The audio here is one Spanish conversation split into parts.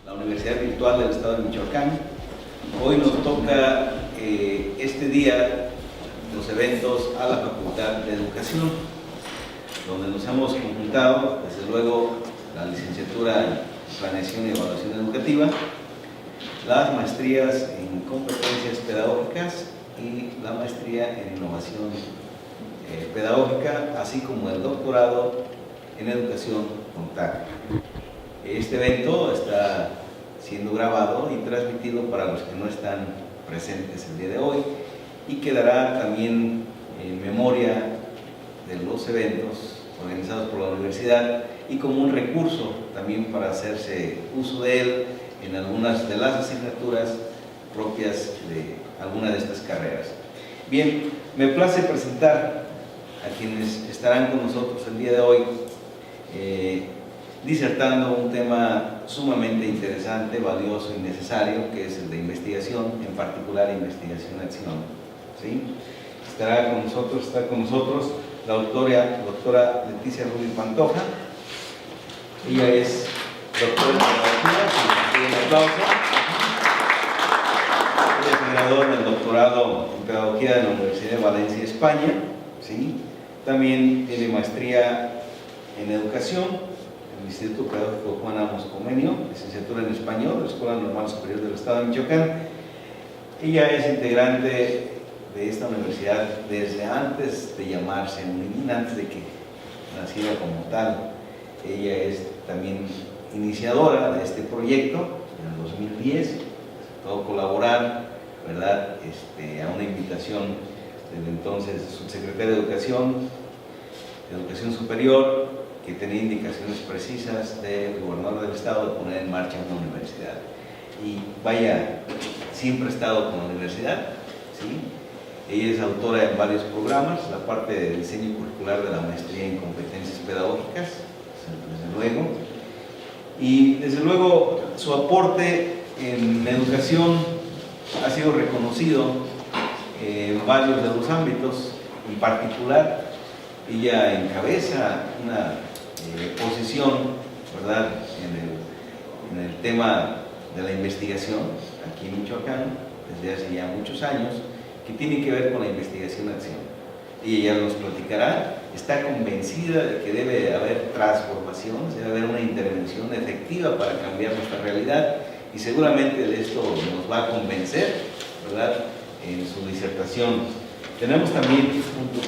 la Universidad Virtual del Estado de Michoacán. Hoy nos toca este día los eventos a la Facultad de Educación, donde nos hemos conjuntado, desde luego, la licenciatura en Planeación y Evaluación Educativa, las maestrías en Competencias Pedagógicas y la maestría en Innovación Pedagógica, así como el doctorado en Educación Contacto. Este evento está siendo grabado y transmitido para los que no están presentes el día de hoy y quedará también en memoria de los eventos organizados por la universidad y como un recurso también para hacerse uso de él en algunas de las asignaturas propias de alguna de estas carreras. Bien, me place presentar a quienes estarán con nosotros el día de hoy disertando un tema sumamente interesante, valioso y necesario, que es el de investigación, en particular investigación-acción. ¿Sí? Está con nosotros la doctora Leticia Rubio Pantoja. Ella es doctora en pedagogía, un aplauso. Ella es graduada del doctorado en pedagogía de la Universidad de Valencia, España. ¿Sí? También tiene maestría en educación en el Instituto Pedagógico Juan Amos Comenio, licenciatura en español de la Escuela Normal Superior del Estado de Michoacán. Ella es integrante de esta universidad desde antes de llamarse UNIMIN, antes de que naciera como tal. Ella es también iniciadora de este proyecto en el 2010, todo colaborar, ¿verdad? A una invitación del entonces subsecretario de Educación Superior, que tenía indicaciones precisas del gobernador del estado de poner en marcha una universidad. Y vaya, siempre ha estado con la universidad, ¿sí? Ella es autora en varios programas, la parte de diseño curricular de la maestría en competencias pedagógicas, desde luego. Y desde luego su aporte en educación ha sido reconocido en varios de los ámbitos. En particular, ella encabeza una posición, ¿verdad?, en el tema de la investigación aquí en Michoacán desde hace ya muchos años, que tiene que ver con la investigación-acción. Y ella nos platicará, está convencida de que debe haber transformación, debe haber una intervención efectiva para cambiar nuestra realidad, y seguramente de esto nos va a convencer, ¿verdad?, en su disertación. Tenemos también, junto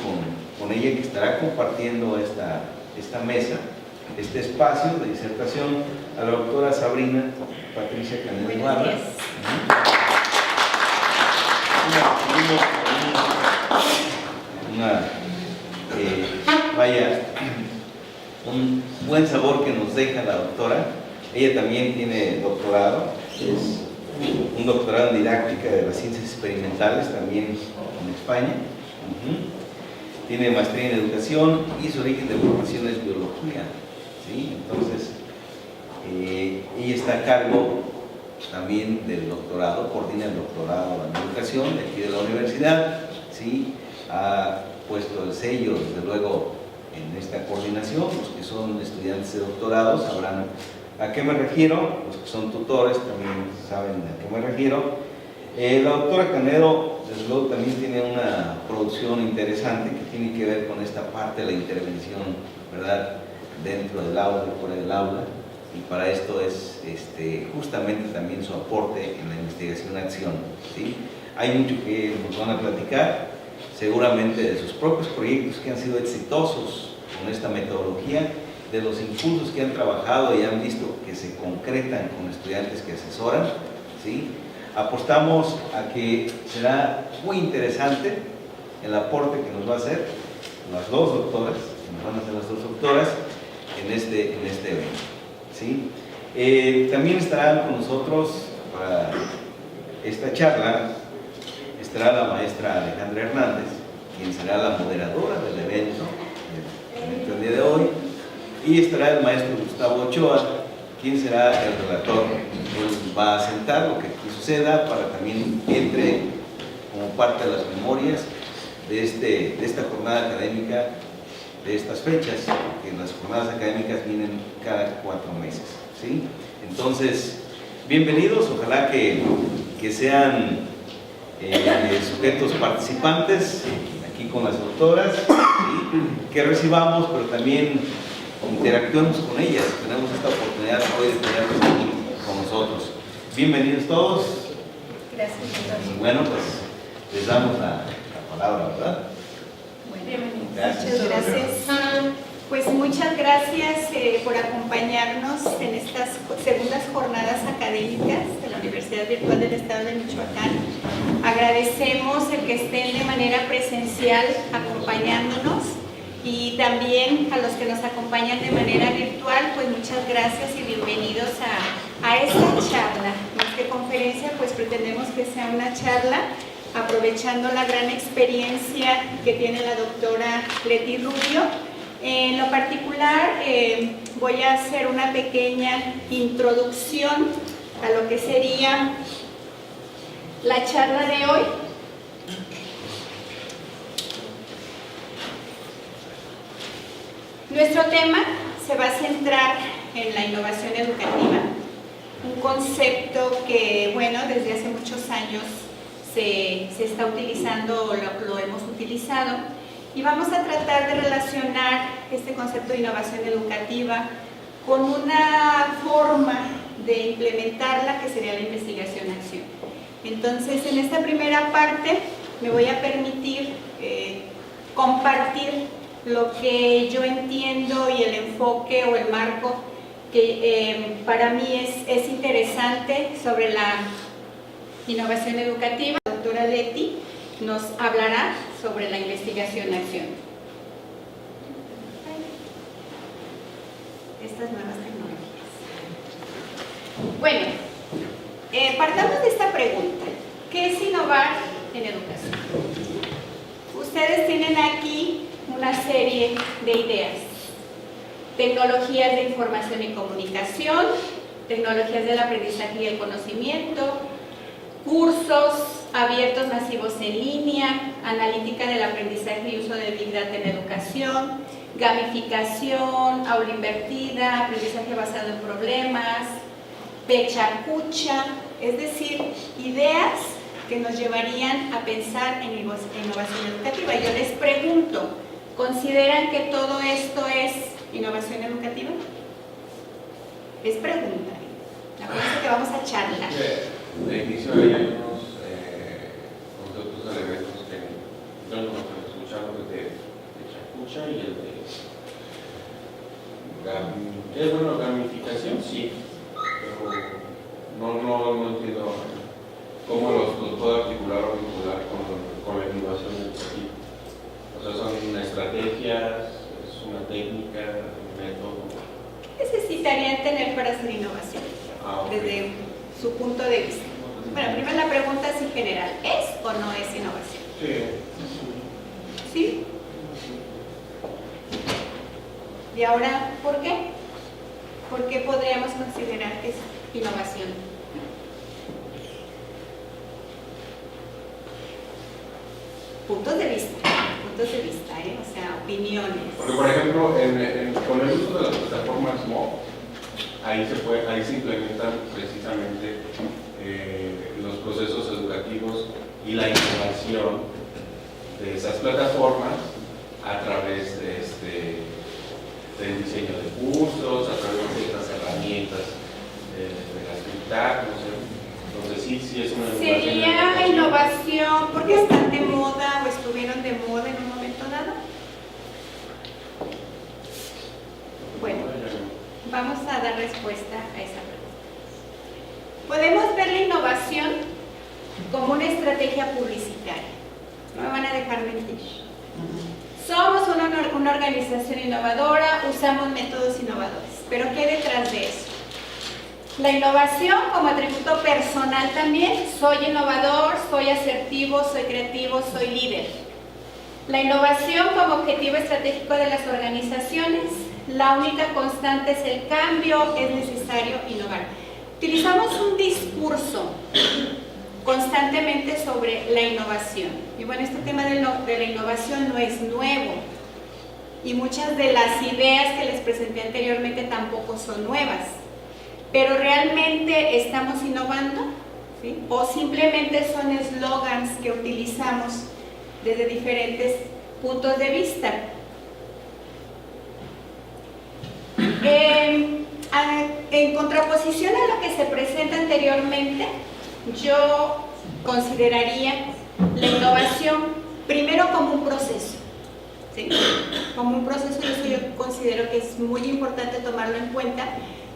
con ella, que estará compartiendo esta mesa, este espacio de disertación, a la doctora Sabrina Patricia Canedo Ibarra. Un buen sabor que nos deja la doctora. Ella también tiene doctorado, es un doctorado en didáctica de las ciencias experimentales, también en España. Tiene maestría en educación y su origen de formación es biología. ¿Sí? Entonces, ella está a cargo también del doctorado, coordina el doctorado en educación de aquí de la universidad. ¿Sí? Ha puesto el sello, desde luego, en esta coordinación. Los que son estudiantes de doctorado sabrán a qué me refiero, los que son tutores también saben a qué me refiero. La doctora Canedo, desde luego, también tiene una producción interesante que tiene que ver con esta parte de la intervención, ¿verdad?, dentro del aula y fuera del aula, y para esto es justamente también su aporte en la investigación-acción. ¿Sí? Hay mucho que nos van a platicar, seguramente de sus propios proyectos que han sido exitosos con esta metodología, de los impulsos que han trabajado y han visto que se concretan con estudiantes que asesoran. ¿Sí? Apostamos a que será muy interesante el aporte que nos va a hacer las dos doctoras, en este evento. ¿Sí? También estarán con nosotros para esta charla, estará la maestra Alejandra Hernández, quien será la moderadora del evento el día de hoy, y estará el maestro Gustavo Ochoa, quien será el relator. Él va a sentar lo que aquí suceda para también entre como parte de las memorias de esta jornada académica, de estas fechas, porque las jornadas académicas vienen cada 4 meses. ¿Sí? Entonces, bienvenidos, ojalá que sean sujetos participantes aquí con las doctoras, ¿sí? Que recibamos, pero también interactuemos con ellas. Tenemos esta oportunidad hoy de tenerlos aquí con nosotros. Bienvenidos todos. Gracias, doctor. Bueno, pues les damos la palabra, ¿verdad? Bueno, bienvenidos. Gracias. Muchas gracias. Pues muchas gracias por acompañarnos en estas segundas jornadas académicas de la Universidad Virtual del Estado de Michoacán. Agradecemos el que estén de manera presencial acompañándonos y también a los que nos acompañan de manera virtual, pues muchas gracias y bienvenidos a esta charla. Más que conferencia, pues pretendemos que sea una charla aprovechando la gran experiencia que tiene la doctora Leti Rubio. En lo particular, voy a hacer una pequeña introducción a lo que sería la charla de hoy. Nuestro tema se va a centrar en la innovación educativa, un concepto que, bueno, desde hace muchos años se está utilizando, lo hemos utilizado. Y vamos a tratar de relacionar este concepto de innovación educativa con una forma de implementarla que sería la investigación-acción. Entonces, en esta primera parte me voy a permitir compartir lo que yo entiendo y el enfoque o el marco que para mí es interesante sobre la innovación educativa. La doctora Leti nos hablará sobre la investigación-acción. Estas nuevas tecnologías. Bueno, partamos de esta pregunta. ¿Qué es innovar en educación? Ustedes tienen aquí una serie de ideas. Tecnologías de información y comunicación, tecnologías del aprendizaje y el conocimiento, cursos abiertos masivos en línea, analítica del aprendizaje y uso de Big Data en educación, gamificación, aula invertida, aprendizaje basado en problemas, pechacucha, es decir, ideas que nos llevarían a pensar en innovación educativa. Yo les pregunto, ¿consideran que todo esto es innovación educativa? Es pregunta. Acuérdense que vamos a charlar. De inicio hay unos conceptos de elementos que yo no he escuchado, el de chacucha y el de gamificación, sí, pero no entiendo cómo los puedo articular o vincular con la innovación educativa. O sea, son estrategias, es una técnica, un método. ¿Qué necesitarían tener para hacer innovación? Okay. Desde su punto de vista. Bueno, primero la pregunta es en general, ¿es o no es innovación? Sí. ¿Sí? Y ahora, ¿por qué? ¿Por qué podríamos considerar que es innovación? Puntos de vista, o sea, opiniones. Porque, por ejemplo, con el uso de las plataformas MOOC, ahí se implementan precisamente los procesos educativos y la innovación de esas plataformas a través del diseño de cursos, a través de estas herramientas de las Big Data, no sé. Entonces sí es una innovación. ¿Sería innovación porque están de moda o estuvieron de moda en un momento dado? Bueno, vamos a dar respuesta a esa pregunta. Podemos ver la innovación como una estrategia publicitaria. No me van a dejar mentir. Somos una organización innovadora, usamos métodos innovadores. ¿Pero qué hay detrás de eso? La innovación como atributo personal también. Soy innovador, soy asertivo, soy creativo, soy líder. La innovación como objetivo estratégico de las organizaciones. La única constante es el cambio, es necesario innovar. Utilizamos un discurso constantemente sobre la innovación. Y bueno, este tema de la innovación no es nuevo. Y muchas de las ideas que les presenté anteriormente tampoco son nuevas. pero ¿realmente estamos innovando? ¿Sí? ¿O simplemente son eslogans que utilizamos desde diferentes puntos de vista? En contraposición a lo que se presenta anteriormente, yo consideraría la innovación primero como un proceso, ¿sí? Como un proceso, y eso yo considero que es muy importante tomarlo en cuenta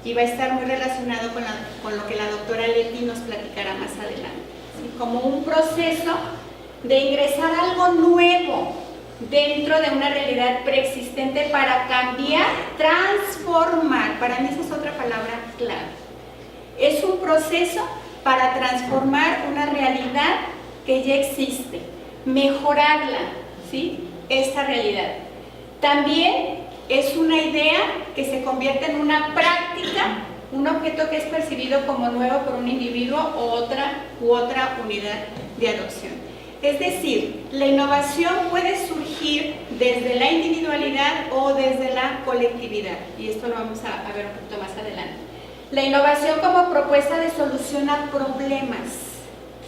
y va a estar muy relacionado con lo que la doctora Leti nos platicará más adelante, ¿sí? Como un proceso de ingresar algo nuevo dentro de una realidad preexistente para cambiar, transformar. Para mí esa es otra palabra clave. Es un proceso para transformar una realidad que ya existe, mejorarla, ¿sí? Esta realidad. También es una idea que se convierte en una práctica, un objeto que es percibido como nuevo por un individuo u otra unidad de adopción. Es decir, la innovación puede surgir desde la individualidad o desde la colectividad, y esto lo vamos a ver un poquito más adelante. La innovación como propuesta de solución a problemas,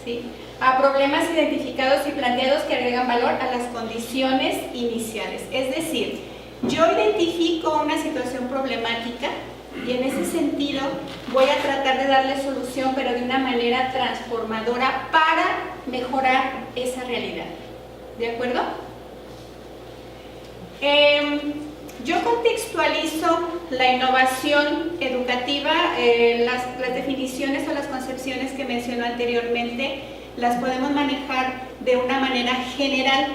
¿sí? A problemas identificados y planteados que agregan valor a las condiciones iniciales. Es decir, yo identifico una situación problemática y en ese sentido voy a tratar de darle solución, pero de una manera transformadora para mejorar esa realidad. ¿De acuerdo? Yo contextualizo la innovación educativa, las definiciones o las concepciones que mencioné anteriormente las podemos manejar de una manera general,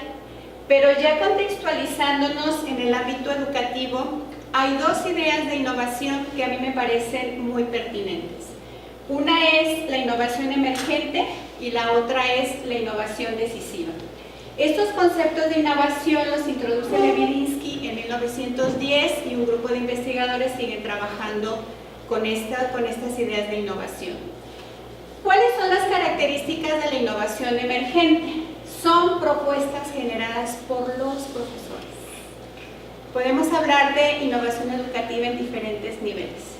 pero ya contextualizándonos en el ámbito educativo, hay dos ideas de innovación que a mí me parecen muy pertinentes. Una es la innovación emergente y la otra es la innovación decisiva. Estos conceptos de innovación los introduce Levinsky en 1910 y un grupo de investigadores siguen trabajando con estas ideas de innovación. ¿Cuáles son las características de la innovación emergente? Son propuestas generadas por los profesores. Podemos hablar de innovación educativa en diferentes niveles,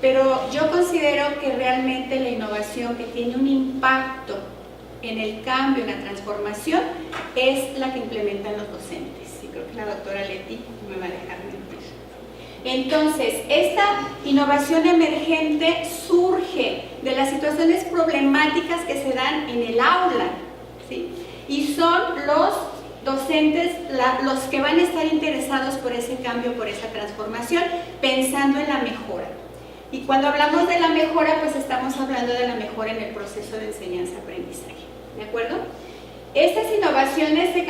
pero yo considero que realmente la innovación que tiene un impacto en el cambio, en la transformación, es la que implementan los docentes. Y creo que la doctora Leti me va a dejar mentir. Entonces, esta innovación emergente surge de las situaciones problemáticas que se dan en el aula, ¿sí? Y son los docentes los que van a estar interesados por ese cambio, por esa transformación, pensando en la mejora. Y cuando hablamos de la mejora, pues estamos hablando de la mejora en el proceso de enseñanza-aprendizaje. ¿De acuerdo? Estas innovaciones se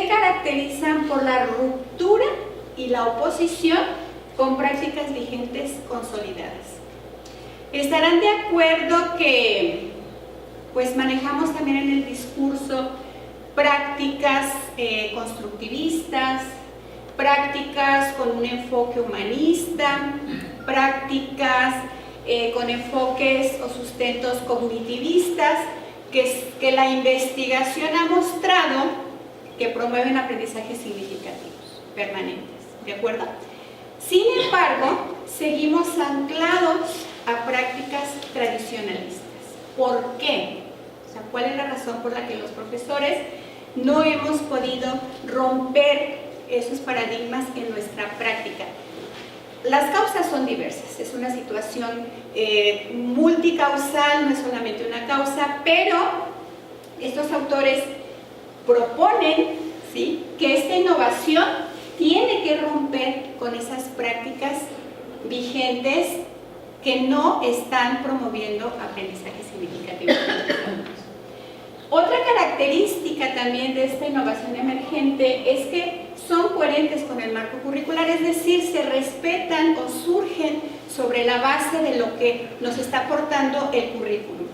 caracterizan por la ruptura y la oposición con prácticas vigentes consolidadas. Estarán de acuerdo que pues manejamos también en el discurso prácticas constructivistas, prácticas con un enfoque humanista, prácticas con enfoques o sustentos cognitivistas, que la investigación ha mostrado que promueven aprendizajes significativos, permanentes, ¿de acuerdo? Sin embargo, seguimos anclados a prácticas tradicionalistas. ¿Por qué? O sea, ¿cuál es la razón por la que los profesores no hemos podido romper esos paradigmas en nuestra práctica? Las causas son diversas, es una situación multicausal, no es solamente una causa, pero estos autores proponen, ¿sí?, que esta innovación tiene que romper con esas prácticas vigentes que no están promoviendo aprendizaje significativo. Otra característica también de esta innovación emergente es que son coherentes con el marco curricular, es decir, se respetan o surgen sobre la base de lo que nos está aportando el currículum,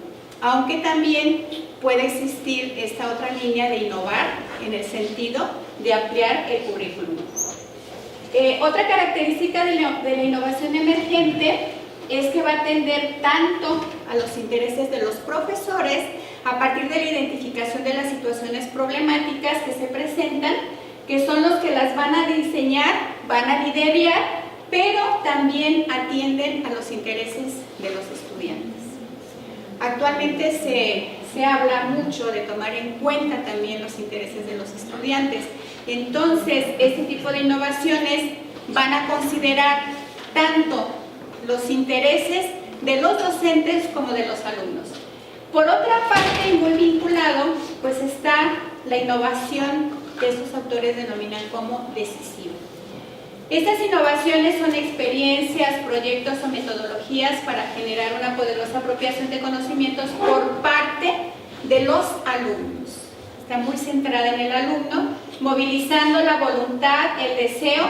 aunque también puede existir esta otra línea de innovar en el sentido de ampliar el currículum. Otra característica de la innovación emergente es que va a atender tanto a los intereses de los profesores a partir de la identificación de las situaciones problemáticas que se presentan, que son los que las van a diseñar, van a liderar pero también atienden a los intereses de los estudiantes. Actualmente se habla mucho de tomar en cuenta también los intereses de los estudiantes. Entonces, este tipo de innovaciones van a considerar tanto los intereses de los docentes como de los alumnos. Por otra parte, y muy vinculado, pues está la innovación que estos autores denominan como decisiva. Estas innovaciones son experiencias, proyectos o metodologías para generar una poderosa apropiación de conocimientos por parte de los alumnos. Está muy centrada en el alumno, movilizando la voluntad, el deseo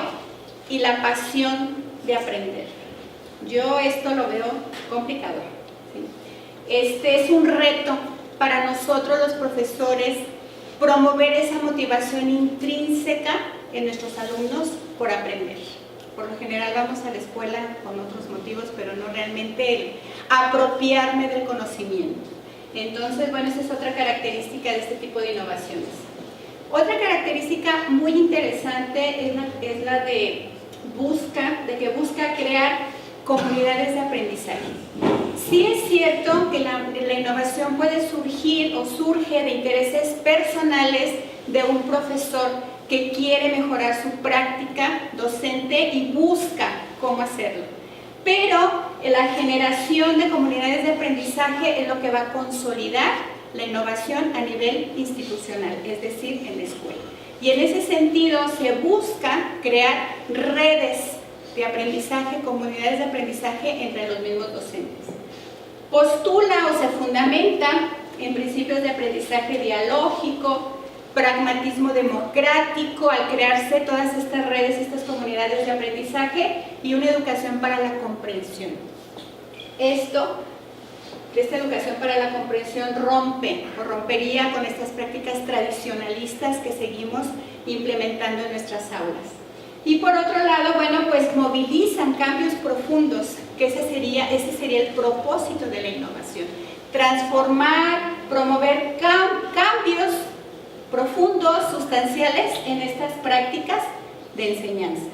y la pasión de aprender. Yo esto lo veo complicado, ¿sí? Este es un reto para nosotros los profesores, promover esa motivación intrínseca en nuestros alumnos por aprender. Por lo general vamos a la escuela con otros motivos, pero no realmente el apropiarme del conocimiento. Entonces, bueno, esa es otra característica de este tipo de innovaciones. Otra característica muy interesante es la de que busca crear comunidades de aprendizaje. Sí es cierto que la innovación puede surgir o surge de intereses personales de un profesor que quiere mejorar su práctica docente y busca cómo hacerlo. Pero la generación de comunidades de aprendizaje es lo que va a consolidar la innovación a nivel institucional, es decir, en la escuela. Y en ese sentido se busca crear redes de aprendizaje, comunidades de aprendizaje entre los mismos docentes. Postula o se fundamenta en principios de aprendizaje dialógico, pragmatismo democrático, al crearse todas estas redes, estas comunidades de aprendizaje y una educación para la comprensión. Esta educación para la comprensión rompería con estas prácticas tradicionalistas que seguimos implementando en nuestras aulas. Y por otro lado, bueno, pues movilizan cambios profundos, que ese sería el propósito de la innovación. Transformar, promover cambios profundos, sustanciales en estas prácticas de enseñanza.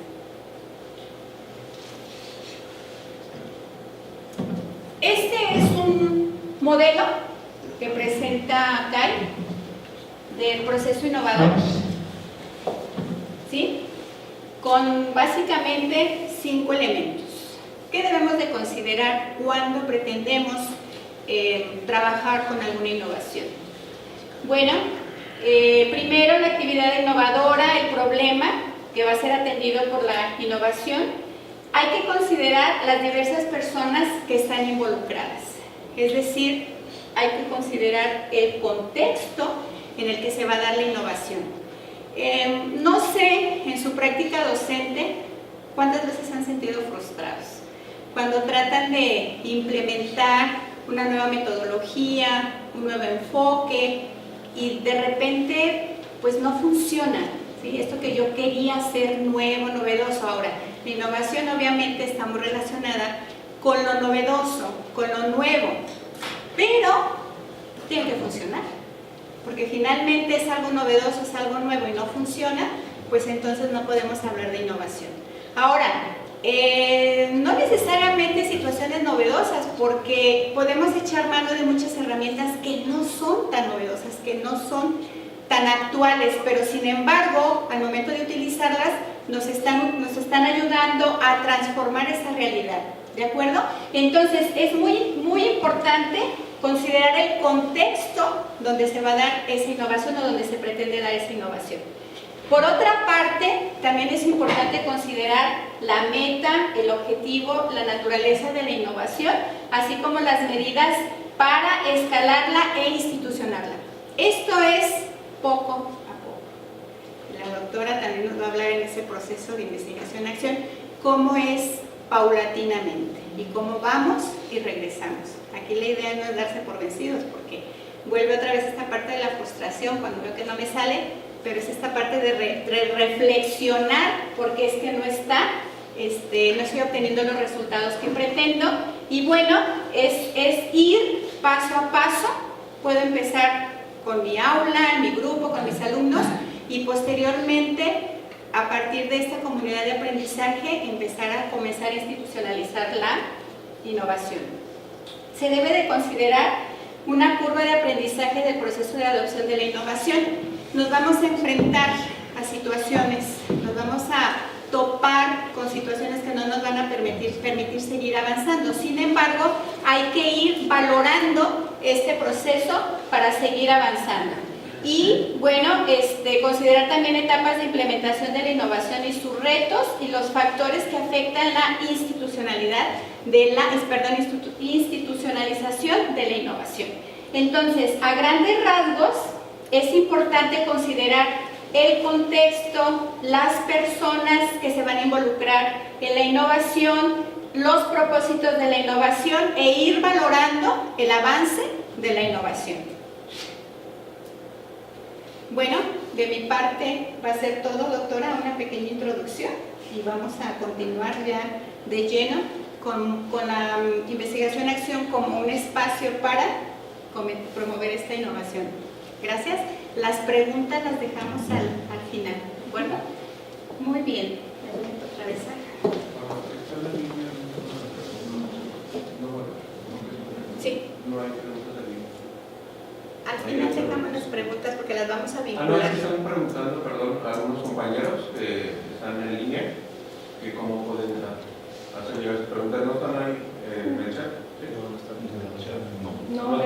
Este es un modelo que presenta Kai del proceso innovador, ¿sí? Con básicamente 5 elementos. ¿Qué debemos de considerar cuando pretendemos trabajar con alguna innovación? Bueno, primero la actividad innovadora, el problema que va a ser atendido por la innovación. Hay que considerar las diversas personas que están involucradas, es decir, hay que considerar el contexto en el que se va a dar la innovación. No sé, en su práctica docente, cuántas veces han sentido frustrados cuando tratan de implementar una nueva metodología, un nuevo enfoque y de repente pues no funciona, ¿sí? Esto que yo quería hacer nuevo, novedoso. Ahora, la innovación obviamente está muy relacionada con lo novedoso, con lo nuevo, pero tiene que funcionar. Porque finalmente es algo novedoso, es algo nuevo y no funciona, pues entonces no podemos hablar de innovación. Ahora, no necesariamente situaciones novedosas, porque podemos echar mano de muchas herramientas que no son tan novedosas, que no son tan actuales, pero sin embargo, al momento de utilizarlas, nos están ayudando a transformar esa realidad, ¿de acuerdo? Entonces, es muy importante considerar el contexto donde se va a dar esa innovación o donde se pretende dar esa innovación. Por otra parte, también es importante considerar la meta, el objetivo, la naturaleza de la innovación, así como las medidas para escalarla e institucionarla. Esto es poco a poco. La doctora también nos va a hablar en ese proceso de investigación-acción cómo es paulatinamente y cómo vamos y regresamos. Aquí la idea no es darse por vencidos, porque vuelve otra vez esta parte de la frustración cuando veo que no me sale, pero es esta parte de reflexionar porque es que no estoy obteniendo los resultados que pretendo. Y bueno, es ir paso a paso. Puedo empezar con mi aula, en mi grupo, con mis alumnos y posteriormente a partir de esta comunidad de aprendizaje, comenzar a institucionalizar la innovación. Se debe de considerar una curva de aprendizaje del proceso de adopción de la innovación. Nos vamos a enfrentar a situaciones, nos vamos a topar con situaciones que no nos van a permitir seguir avanzando. Sin embargo, hay que ir valorando este proceso para seguir avanzando. Y bueno, considerar también etapas de implementación de la innovación y sus retos y los factores que afectan la institucionalización de la innovación. Entonces, a grandes rasgos, es importante considerar el contexto, las personas que se van a involucrar en la innovación, los propósitos de la innovación e ir valorando el avance de la innovación. Bueno, de mi parte va a ser todo, doctora, una pequeña introducción y vamos a continuar ya de lleno con la investigación-acción como un espacio para promover esta innovación. Gracias. Las preguntas las dejamos al final, ¿de acuerdo? Muy bien. Otra vez. Sí. No hay preguntas de línea. Al final checamos las preguntas porque las vamos a vincular. No, es que están preguntando, perdón, a algunos compañeros que están en línea, que cómo pueden hacer llegar sus preguntas. ¿No están ahí en el chat? Sí, no están en el chat. No,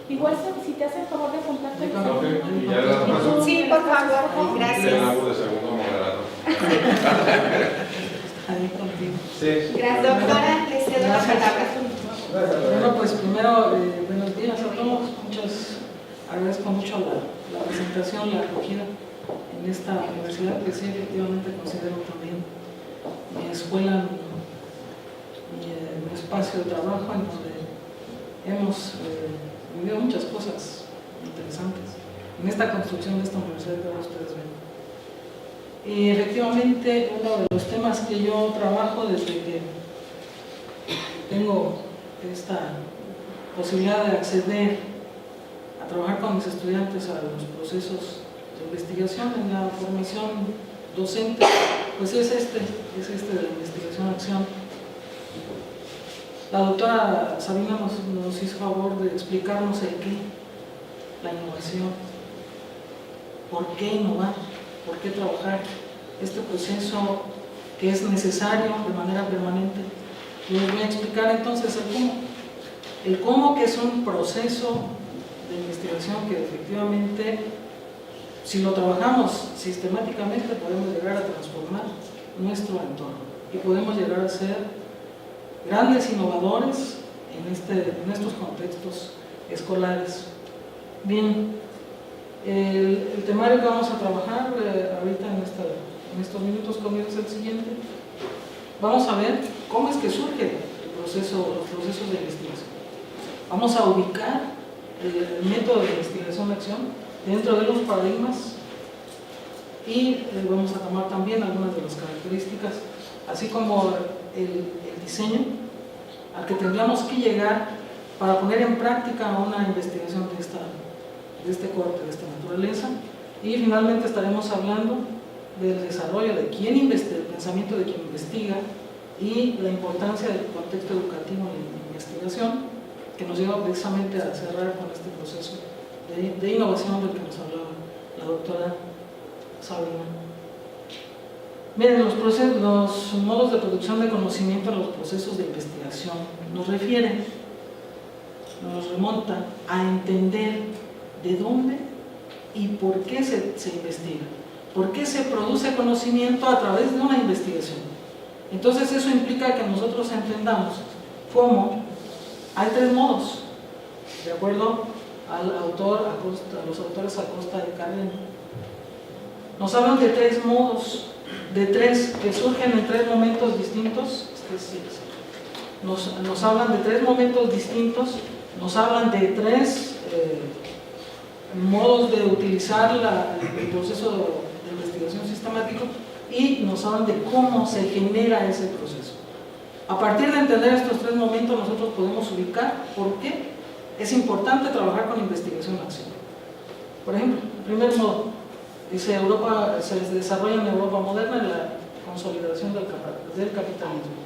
igual si te hacen favor de contacto. ¿Y ya las paso? Sí, por favor. Gracias. El agua de segundo moderador. Sí. Gracias, doctora. Le cedo la palabra. Bueno, pues primero, buenos días a todos. Agradezco mucho la presentación, la acogida en esta universidad, que sí, efectivamente considero también mi escuela, mi espacio de trabajo, en donde hemos vivido muchas cosas interesantes en esta construcción de esta universidad que ahora ustedes ven. Y efectivamente, uno de los temas que yo trabajo desde que tengo esta posibilidad de acceder a trabajar con mis estudiantes a los procesos de investigación en la formación docente, pues es este de la investigación-acción. La doctora Sabina nos hizo favor de explicarnos el qué, la innovación, por qué innovar, por qué trabajar este proceso que es necesario de manera permanente. Les voy a explicar entonces el cómo. El cómo, que es un proceso de investigación que efectivamente, si lo trabajamos sistemáticamente, podemos llegar a transformar nuestro entorno y podemos llegar a ser grandes innovadores en estos contextos escolares. Bien, el temario que vamos a trabajar ahorita en estos minutos comienza el siguiente. Vamos a ver cómo es que surge los procesos de investigación. Vamos a ubicar el método de investigación-acción dentro de los paradigmas y vamos a tomar también algunas de las características, así como el diseño al que tendríamos que llegar para poner en práctica una investigación de este corte, de esta naturaleza. Y finalmente estaremos hablando del desarrollo de quién investiga, el pensamiento de quien investiga y la importancia del contexto educativo en la investigación, que nos lleva precisamente a cerrar con este proceso de innovación del que nos hablaba la doctora Sabina. Miren, los modos de producción de conocimiento en los procesos de investigación nos remontan a entender de dónde y por qué se investiga, por qué se produce conocimiento a través de una investigación. Entonces eso implica que nosotros entendamos cómo hay tres modos, de acuerdo a los autores Acosta y Carden. Nos hablan de tres modos, que surgen en tres momentos distintos. Nos hablan de tres momentos distintos, nos hablan de tres modos de utilizar el proceso de investigación sistemático y nos hablan de cómo se genera ese proceso. A partir de entender estos tres momentos, nosotros podemos ubicar por qué es importante trabajar con investigación-acción. Por ejemplo, el primer modo, Dice, Europa se desarrolla en Europa moderna en la consolidación del capitalismo.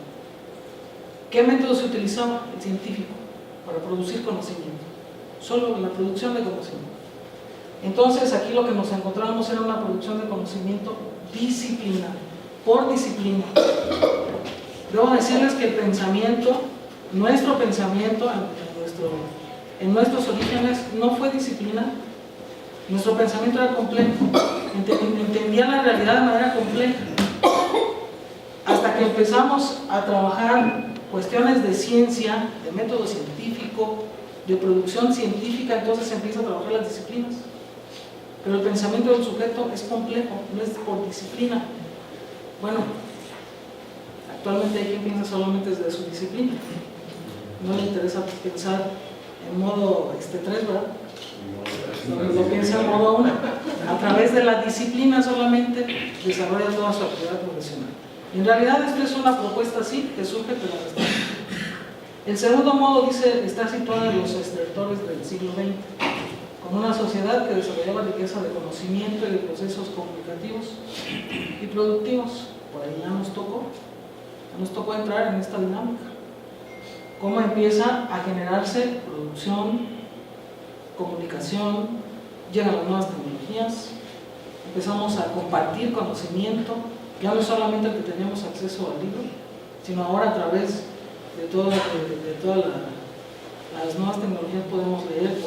¿Qué método se utilizaba? El científico, para producir conocimiento. Solo la producción de conocimiento. Entonces, aquí lo que nos encontrábamos era una producción de conocimiento disciplinar, por disciplina. Debo decirles que el pensamiento, nuestro pensamiento en nuestros orígenes no fue disciplina. Nuestro pensamiento era complejo, entendía la realidad de manera compleja. Hasta que empezamos a trabajar cuestiones de ciencia, de método científico, de producción científica, entonces se empieza a trabajar las disciplinas. Pero el pensamiento del sujeto es complejo, no es por disciplina. Bueno, actualmente hay quien piensa solamente desde su disciplina. No le interesa pensar en modo 3, ¿verdad? Lo piensa en modo 1. A través de la disciplina solamente desarrolla toda su actividad profesional. En realidad esto es una propuesta así que surge de la restauración. El segundo modo, dice, está situado en los estertores del siglo XX, con una sociedad que desarrollaba riqueza de conocimiento y de procesos comunicativos y productivos. Por ahí ya nos tocó entrar en esta dinámica. Cómo empieza a generarse producción, comunicación, llegan las nuevas tecnologías, empezamos a compartir conocimiento, ya no solamente el que teníamos acceso al libro, sino ahora a través de todas las nuevas tecnologías podemos leer,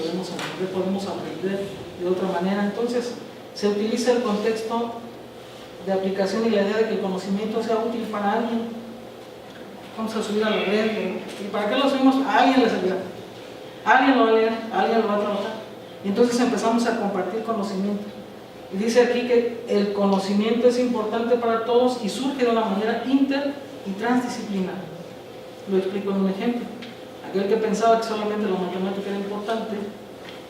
podemos aprender de otra manera. Entonces se utiliza el contexto de aplicación y la idea de que el conocimiento sea útil para alguien. Vamos a subir a la red, ¿y para qué lo subimos? A alguien le servirá, alguien lo va a leer, alguien lo va a trabajar. Y entonces empezamos a compartir conocimiento. Y dice aquí que el conocimiento es importante para todos y surge de una manera inter y transdisciplinar. Lo explico en un ejemplo. Aquel que pensaba que solamente la matemática era importante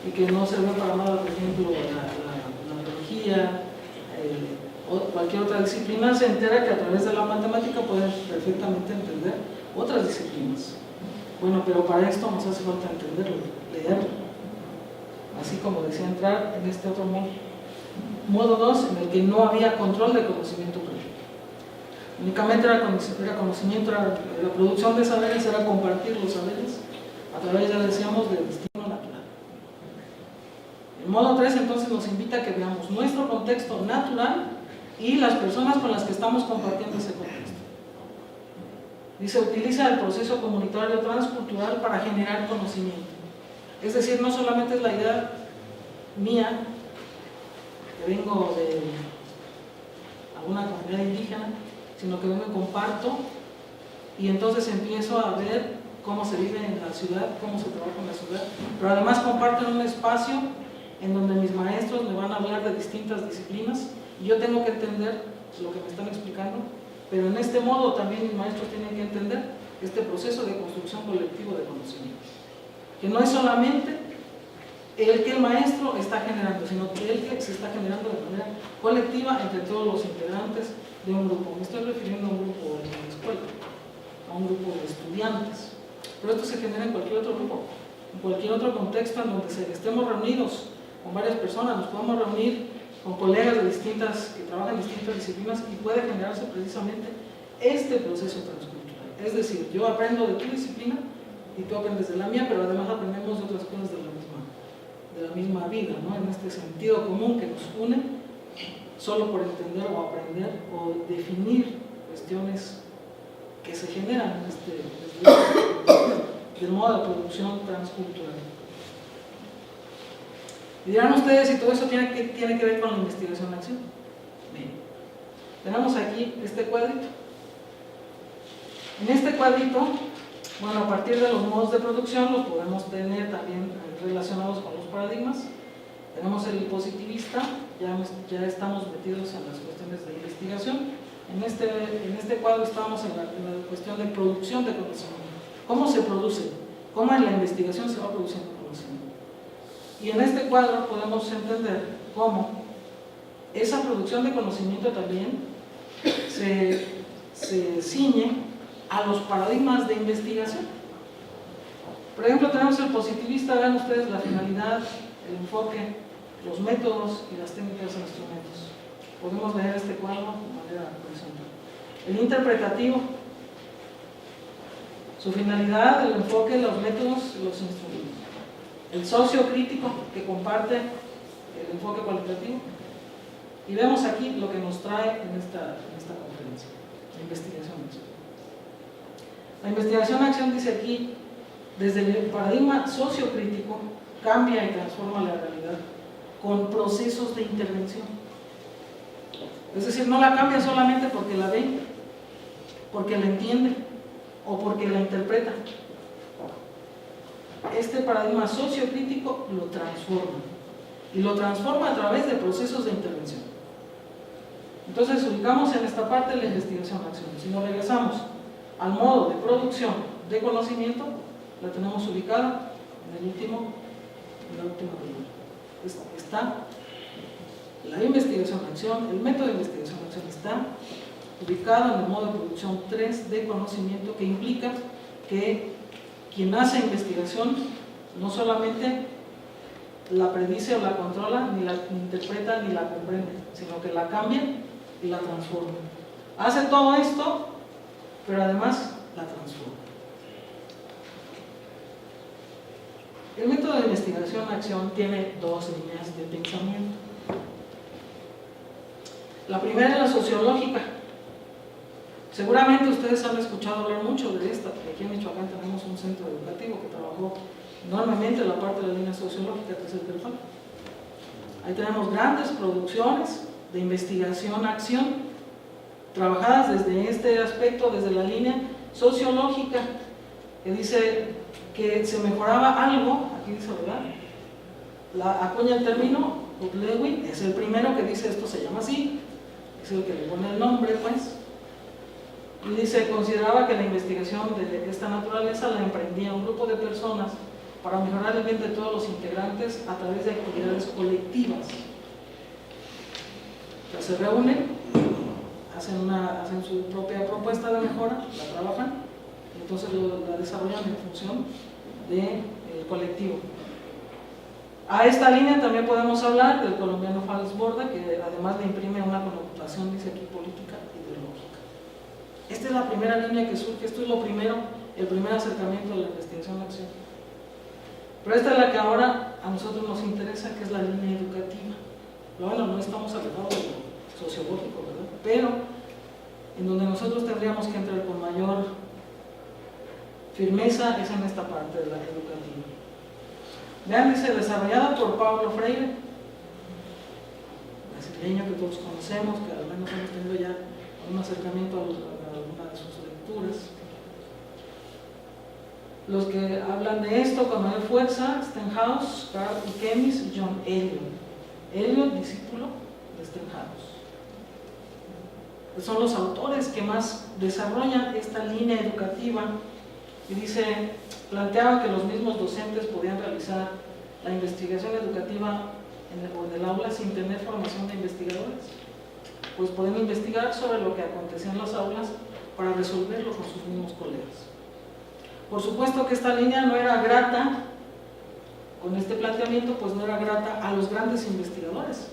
y que no servía para nada, por ejemplo, la biología o cualquier otra disciplina, se entera que a través de la matemática puede perfectamente entender otras disciplinas. Bueno, pero para esto nos hace falta entenderlo, leerlo. Así como decía, entrar en este otro modo. Modo 2, en el que no había control de conocimiento previo. Únicamente era conocimiento, era la producción de saberes, era compartir los saberes a través, ya decíamos, del destino natural. El modo 3 entonces nos invita a que veamos nuestro contexto natural y las personas con las que estamos compartiendo ese contexto. Dice, utiliza el proceso comunitario transcultural para generar conocimiento. Es decir, no solamente es la idea mía, que vengo de alguna comunidad indígena, sino que vengo y comparto, y entonces empiezo a ver cómo se vive en la ciudad, cómo se trabaja en la ciudad, pero además comparto en un espacio en donde mis maestros me van a hablar de distintas disciplinas, y yo tengo que entender lo que me están explicando, pero en este modo también mis maestros tienen que entender este proceso de construcción colectiva de conocimiento, que no es solamente el que el maestro está generando, sino que el que se está generando de manera colectiva entre todos los integrantes de un grupo. Me estoy refiriendo a un grupo en la escuela, a un grupo de estudiantes, pero esto se genera en cualquier otro grupo, en cualquier otro contexto en donde estemos reunidos con varias personas, nos podemos reunir con colegas de que trabajan en distintas disciplinas, y puede generarse precisamente este proceso transcultural. Es decir, yo aprendo de tu disciplina y tú aprendes de la mía, pero además aprendemos de otras cosas de la misma vida, ¿no? En este sentido común que nos une solo por entender o aprender o definir cuestiones que se generan del modo de producción transcultural. Y dirán ustedes si todo eso tiene que ver con la investigación-acción. Bien, tenemos aquí este cuadrito. En este cuadrito, bueno, a partir de los modos de producción los podemos tener también relacionados con los paradigmas. Tenemos el positivista, ya estamos metidos en las cuestiones de investigación. En este cuadro estamos en la cuestión de producción de conocimiento. ¿Cómo se produce? ¿Cómo en la investigación se va produciendo conocimiento? Y en este cuadro podemos entender cómo esa producción de conocimiento también se ciñe a los paradigmas de investigación. Por ejemplo, tenemos el positivista, vean ustedes la finalidad, el enfoque, los métodos y las técnicas e instrumentos. Podemos leer este cuadro de manera horizontal. El interpretativo, su finalidad, el enfoque, los métodos y los instrumentos. El sociocrítico, que comparte el enfoque cualitativo. Y vemos aquí lo que nos trae en esta conferencia, la investigación-acción. La investigación-acción dice aquí, desde el paradigma sociocrítico, cambia y transforma la realidad con procesos de intervención. Es decir, no la cambia solamente porque la ve, porque la entiende o porque la interpreta. Este paradigma sociocrítico lo transforma, y lo transforma a través de procesos de intervención. Entonces ubicamos en esta parte la investigación-acción. Si nos regresamos al modo de producción de conocimiento, la tenemos ubicada en la última columna. Está la investigación-acción, el método de investigación-acción está ubicado en el modo de producción 3 de conocimiento, que implica que quien hace investigación no solamente la predice o la controla, ni la interpreta, ni la comprende, sino que la cambia y la transforma. Hace todo esto, pero además la transforma. El método de investigación-acción tiene dos líneas de pensamiento. La primera es la sociológica. Seguramente ustedes han escuchado hablar mucho de esta, porque aquí en Michoacán tenemos un centro educativo que trabajó enormemente la parte de la línea sociológica, que es el TELFAC. Ahí tenemos grandes producciones de investigación-acción, trabajadas desde este aspecto, desde la línea sociológica, que dice que se mejoraba algo, aquí dice, ¿verdad? La acuña el término, Lewin es el primero que dice esto se llama así, es el que le pone el nombre, pues. Y dice, consideraba que la investigación de esta naturaleza la emprendía un grupo de personas para mejorar el bien de todos los integrantes a través de actividades colectivas. O sea, se reúnen, hacen su propia propuesta de mejora, la trabajan, y entonces la desarrollan en función del colectivo. A esta línea también podemos hablar del colombiano Fals Borda, que además le imprime una connotación, dice aquí, política ideológica. Esta es la primera línea que surge, esto es lo primero, el primer acercamiento de la investigación-acción. Pero esta es la que ahora a nosotros nos interesa, que es la línea educativa. Bueno, no estamos alejados de lo sociológico, ¿verdad? Pero en donde nosotros tendríamos que entrar con mayor firmeza es en esta parte de la educativa. Vean, dice, desarrollada por Paulo Freire, brasileño que todos conocemos, que al menos hemos tenido ya un acercamiento a alguna de sus lecturas. Los que hablan de esto con mayor fuerza, Stenhouse, Carl Ikemis y John Eliot. Eliot, discípulo de Stenhouse. Son los autores que más desarrollan esta línea educativa, y dice, planteaban que los mismos docentes podían realizar la investigación educativa en el aula sin tener formación de investigadores, pues pueden investigar sobre lo que acontecía en las aulas para resolverlo con sus mismos colegas. Por supuesto que esta línea no era grata, con este planteamiento pues no era grata a los grandes investigadores,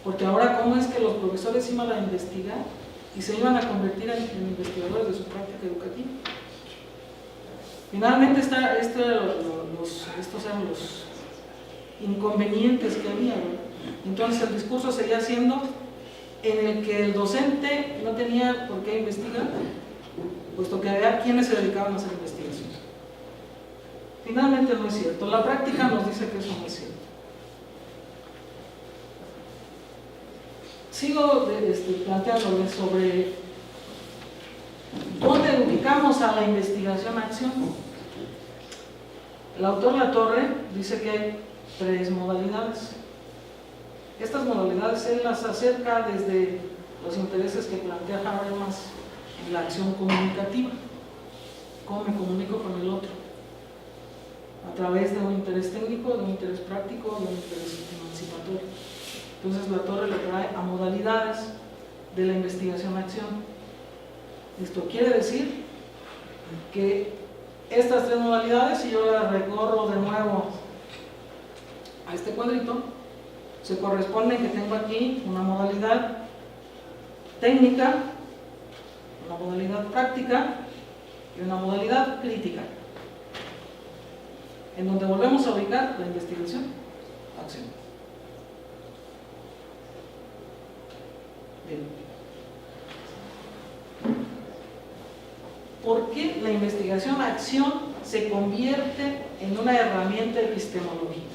porque ahora cómo es que los profesores iban a investigar y se iban a convertir en investigadores de su práctica educativa. Finalmente estos eran los inconvenientes que había, ¿no? Entonces el discurso seguía siendo en el que el docente no tenía por qué investigar, puesto que había quienes se dedicaban a hacer investigación. Finalmente no es cierto, la práctica nos dice que eso no es cierto. Sigo planteándoles sobre dónde ubicamos a la investigación-acción. El autor Latorre dice que hay 3 modalidades. Estas modalidades él las acerca desde los intereses que plantea Habermas en la acción comunicativa. ¿Cómo me comunico con el otro? A través de un interés técnico, de un interés práctico, de un interés emancipatorio. Entonces Latorre lo trae a modalidades de la investigación-acción. Esto quiere decir que estas 3 modalidades, si yo las recorro de nuevo a este cuadrito, se corresponde que tengo aquí una modalidad técnica, una modalidad práctica y una modalidad crítica, en donde volvemos a ubicar la investigación, acción. Bien. ¿Por qué la investigación-acción se convierte en una herramienta epistemológica?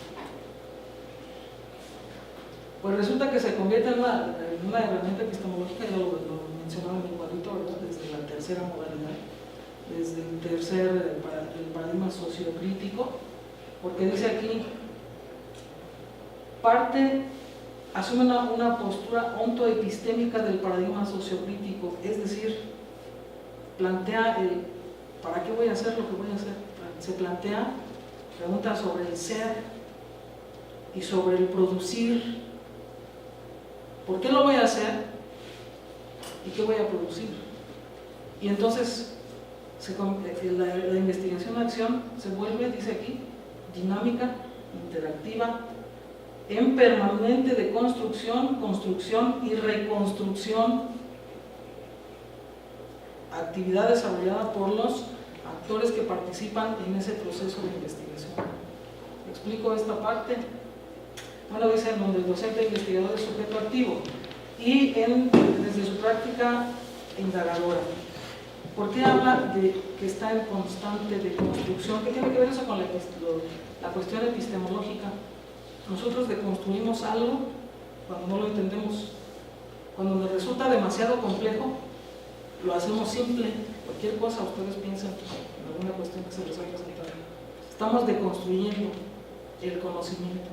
Pues resulta que se convierte en una herramienta epistemológica, ya lo mencionaba en mi cuadrito, ¿verdad? Desde la tercera modalidad, desde el paradigma sociocrítico, porque dice aquí, asume una postura ontoepistémica del paradigma sociocrítico, es decir, plantea ¿para qué voy a hacer lo que voy a hacer? Se plantea, pregunta sobre el ser y sobre el producir. ¿Por qué lo voy a hacer? ¿Y qué voy a producir? Y entonces la investigación-acción se vuelve, dice aquí, dinámica, interactiva, en permanente de construcción, construcción y reconstrucción, actividad desarrollada por los actores que participan en ese proceso de investigación. ¿Explico esta parte? Bueno, dice en donde el docente investigador es sujeto activo y desde su práctica indagadora. ¿Por qué habla de que está en constante de construcción? ¿Qué tiene que ver eso con la cuestión epistemológica? Nosotros deconstruimos algo cuando no lo entendemos. Cuando nos resulta demasiado complejo, lo hacemos simple. Cualquier cosa ustedes piensan en alguna cuestión que se les haya presentado. Estamos deconstruyendo el conocimiento.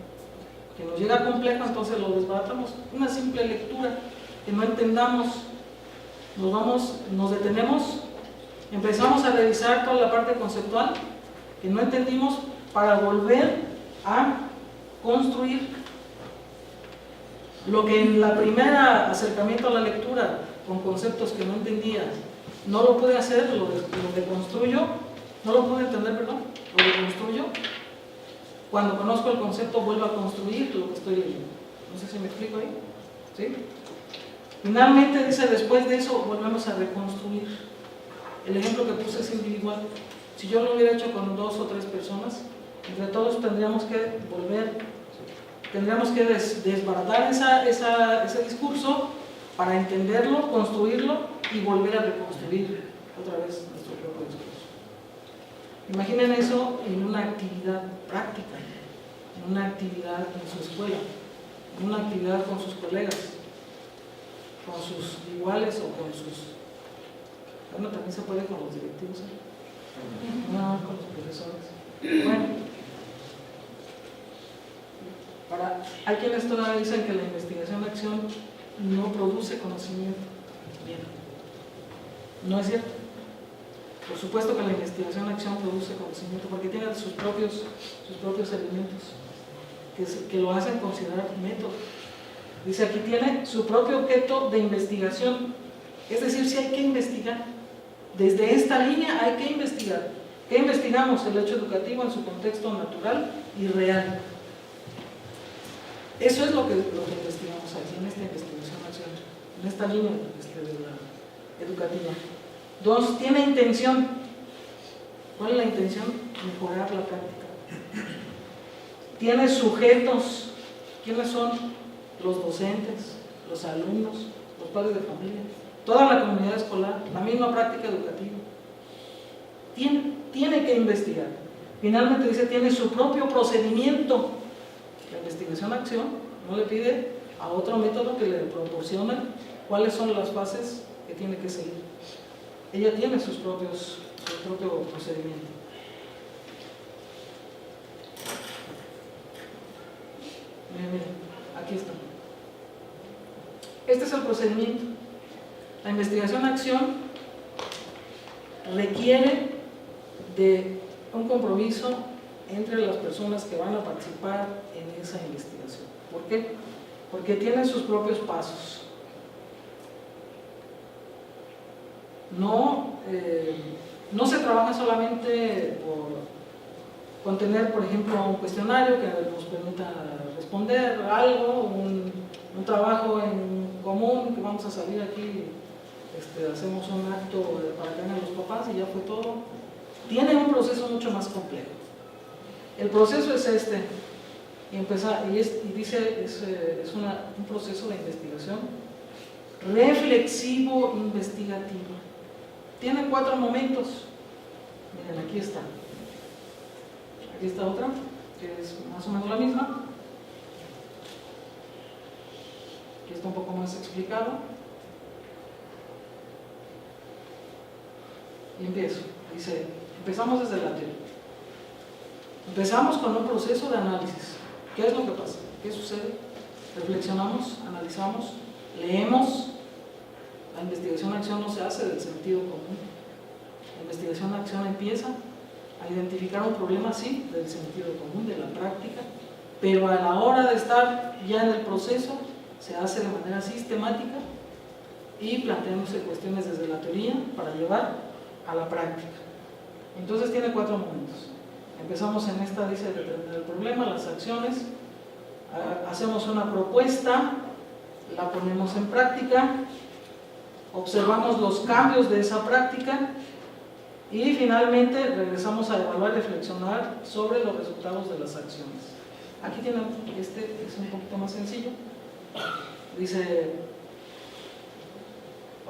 Que nos llega complejo, entonces lo desbaratamos. Una simple lectura que no entendamos, nos detenemos, empezamos a revisar toda la parte conceptual que no entendimos para volver a construir lo que en la primera acercamiento a la lectura con conceptos que no entendía no lo pude hacer, lo deconstruyo, no lo pude entender, perdón, lo deconstruyo. Cuando conozco el concepto vuelvo a construir lo que estoy leyendo. No sé si me explico ahí. ¿Sí? Finalmente dice, después de eso volvemos a reconstruir. El ejemplo que puse es individual. Si yo lo hubiera hecho con 2 o 3 personas, entre todos tendríamos que desbaratar ese discurso para entenderlo, construirlo y volver a reconstruir otra vez nuestro propio discurso. Imaginen eso en una actividad práctica, en una actividad en su escuela, en una actividad con sus colegas, con sus iguales o con sus... Bueno, también se puede con los directivos, ¿eh? No, con los profesores. Bueno, hay quienes todavía dicen que la investigación-acción no produce conocimiento. Bien, no es cierto. Por supuesto que la investigación-acción produce conocimiento porque tiene sus propios elementos que lo hacen considerar método. Dice aquí tiene su propio objeto de investigación, es decir, si hay que investigar. Desde esta línea hay que investigar. ¿Qué investigamos? El hecho educativo en su contexto natural y real. Eso es lo que investigamos aquí en esta investigación-acción, en esta línea de la educativa. 2, tiene intención. ¿Cuál es la intención? Mejorar la práctica. Tiene sujetos. ¿Quiénes son? Los docentes, los alumnos, los padres de familia, toda la comunidad escolar, la misma práctica educativa. Tiene que investigar. Finalmente dice, tiene su propio procedimiento. La investigación-acción no le pide a otro método que le proporciona cuáles son las fases que tiene que seguir. Ella tiene su propio procedimiento. Miren, aquí está. Este es el procedimiento. La investigación-acción requiere de un compromiso entre las personas que van a participar en esa investigación. ¿Por qué? Porque tiene sus propios pasos. No se trabaja solamente contener, por ejemplo, un cuestionario que nos permita responder algo, un trabajo en común, que vamos a salir aquí, hacemos un acto para que vengan los papás y ya fue todo. Tiene un proceso mucho más complejo. El proceso es un proceso de investigación reflexivo investigativo. Tiene 4 momentos. Miren, aquí está. Aquí está otra, que es más o menos la misma. Aquí está un poco más explicado. Y empiezo. Dice, empezamos desde la teoría. Empezamos con un proceso de análisis. ¿Qué es lo que pasa? ¿Qué sucede? Reflexionamos, analizamos, leemos. La investigación-acción no se hace del sentido común. La investigación-acción empieza a identificar un problema, sí, del sentido común, de la práctica, pero a la hora de estar ya en el proceso, se hace de manera sistemática y planteándose cuestiones desde la teoría para llevar a la práctica. Entonces tiene 4 momentos. Empezamos en esta, dice, determinar el problema, las acciones, hacemos una propuesta, la ponemos en práctica, observamos los cambios de esa práctica y finalmente regresamos a evaluar y reflexionar sobre los resultados de las acciones. Aquí tienen, es un poquito más sencillo. Dice,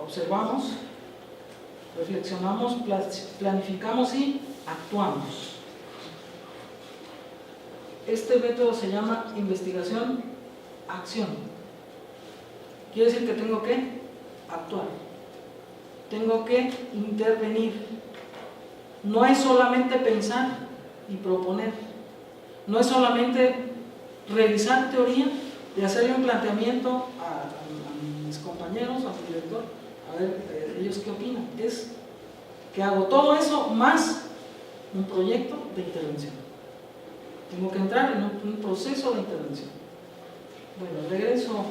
observamos, reflexionamos, planificamos y actuamos. Este método se llama investigación-acción. Quiere decir que tengo que actuar, tengo que intervenir. No es solamente pensar y proponer, no es solamente revisar teoría y hacerle un planteamiento a mis compañeros, a mi director, a ver ellos qué opinan. Es que hago todo eso más un proyecto de intervención. Tengo que entrar en un proceso de intervención. Bueno, regreso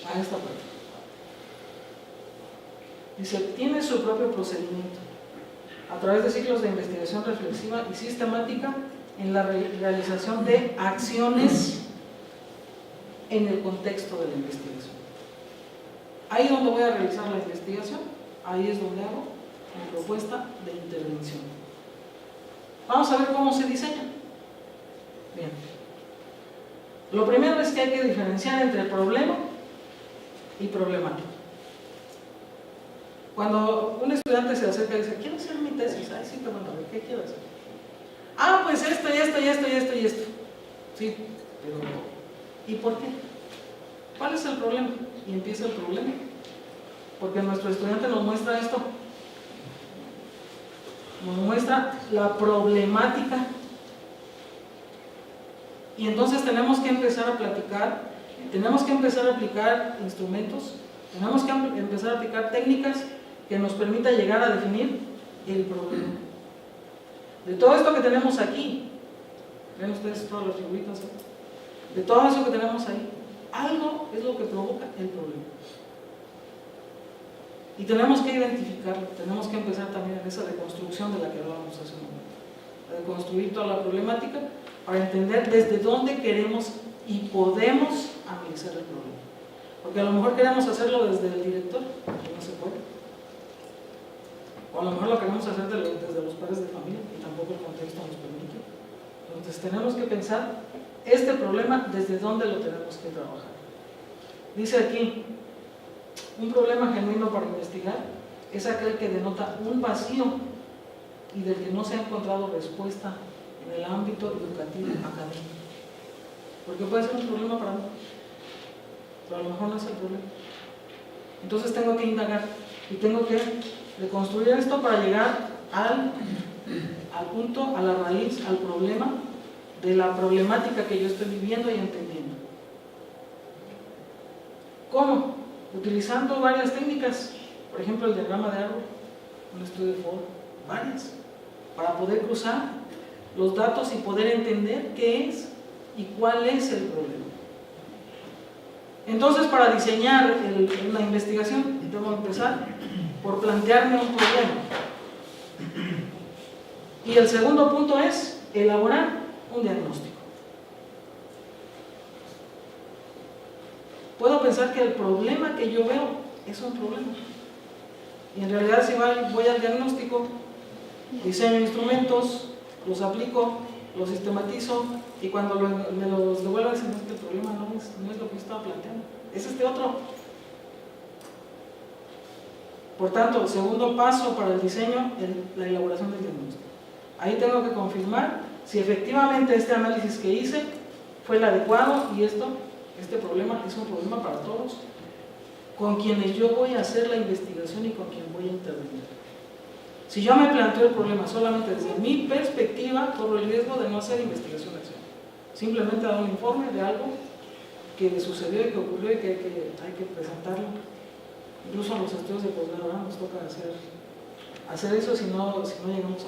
a esta parte. Dice, tiene su propio procedimiento a través de ciclos de investigación reflexiva y sistemática en la realización de acciones en el contexto de la investigación. Ahí donde voy a realizar la investigación, ahí es donde hago mi propuesta de intervención. Vamos a ver cómo se diseña. Bien. Lo primero es que hay que diferenciar entre problema y problemática. Cuando un estudiante se acerca y dice, quiero hacer mi tesis, ay, sí, pero bueno, ¿qué quiero hacer? Ah, pues esto, y esto, y esto, y esto, y esto. Sí, pero ¿y por qué? ¿Cuál es el problema? Y empieza el problema. Porque nuestro estudiante nos muestra esto. Nos muestra la problemática. Y entonces tenemos que empezar a platicar, tenemos que empezar a aplicar instrumentos, tenemos que empezar a aplicar técnicas que nos permita llegar a definir el problema. De todo esto que tenemos aquí, ven ustedes todas las figuritas, de todo eso que tenemos ahí, algo es lo que provoca el problema. Y tenemos que identificarlo, tenemos que empezar también en esa reconstrucción de la que hablábamos hace un momento, de construir toda la problemática para entender desde dónde queremos y podemos analizar el problema. Porque a lo mejor queremos hacerlo desde el director, que no se puede. O a lo mejor lo queremos hacer desde los padres de familia, y tampoco el contexto nos permite. Entonces tenemos que pensar este problema desde dónde lo tenemos que trabajar. Dice aquí, un problema genuino para investigar es aquel que denota un vacío y del que no se ha encontrado respuesta en el ámbito educativo académico. Porque puede ser un problema para mí, pero a lo mejor no es el problema. Entonces tengo que indagar y tengo que reconstruir esto para llegar al punto, a la raíz, al problema de la problemática que yo estoy viviendo y entendiendo. ¿Cómo? Utilizando varias técnicas, por ejemplo el diagrama de árbol, un estudio de foro, varias, para poder cruzar los datos y poder entender qué es y cuál es el problema. Entonces, para diseñar una investigación, debo empezar por plantearme un problema. Y el segundo punto es elaborar un diagnóstico. Puedo pensar que el problema que yo veo es un problema. Y en realidad si voy al diagnóstico, diseño instrumentos, los aplico, los sistematizo y cuando me los devuelvan dicen que el problema no es lo que yo estaba planteando, es este otro. Por tanto, el segundo paso para el diseño es la elaboración del diagnóstico. Ahí tengo que confirmar si efectivamente este análisis que hice fue el adecuado y este problema es un problema para todos, con quienes yo voy a hacer la investigación y con quien voy a intervenir. Si yo me planteo el problema solamente desde mi perspectiva, corro el riesgo de no hacer investigación de acción. Simplemente dar un informe de algo que sucedió y que ocurrió y que hay que presentarlo. Incluso en los estudios de posgrado nos toca hacer eso si no llegamos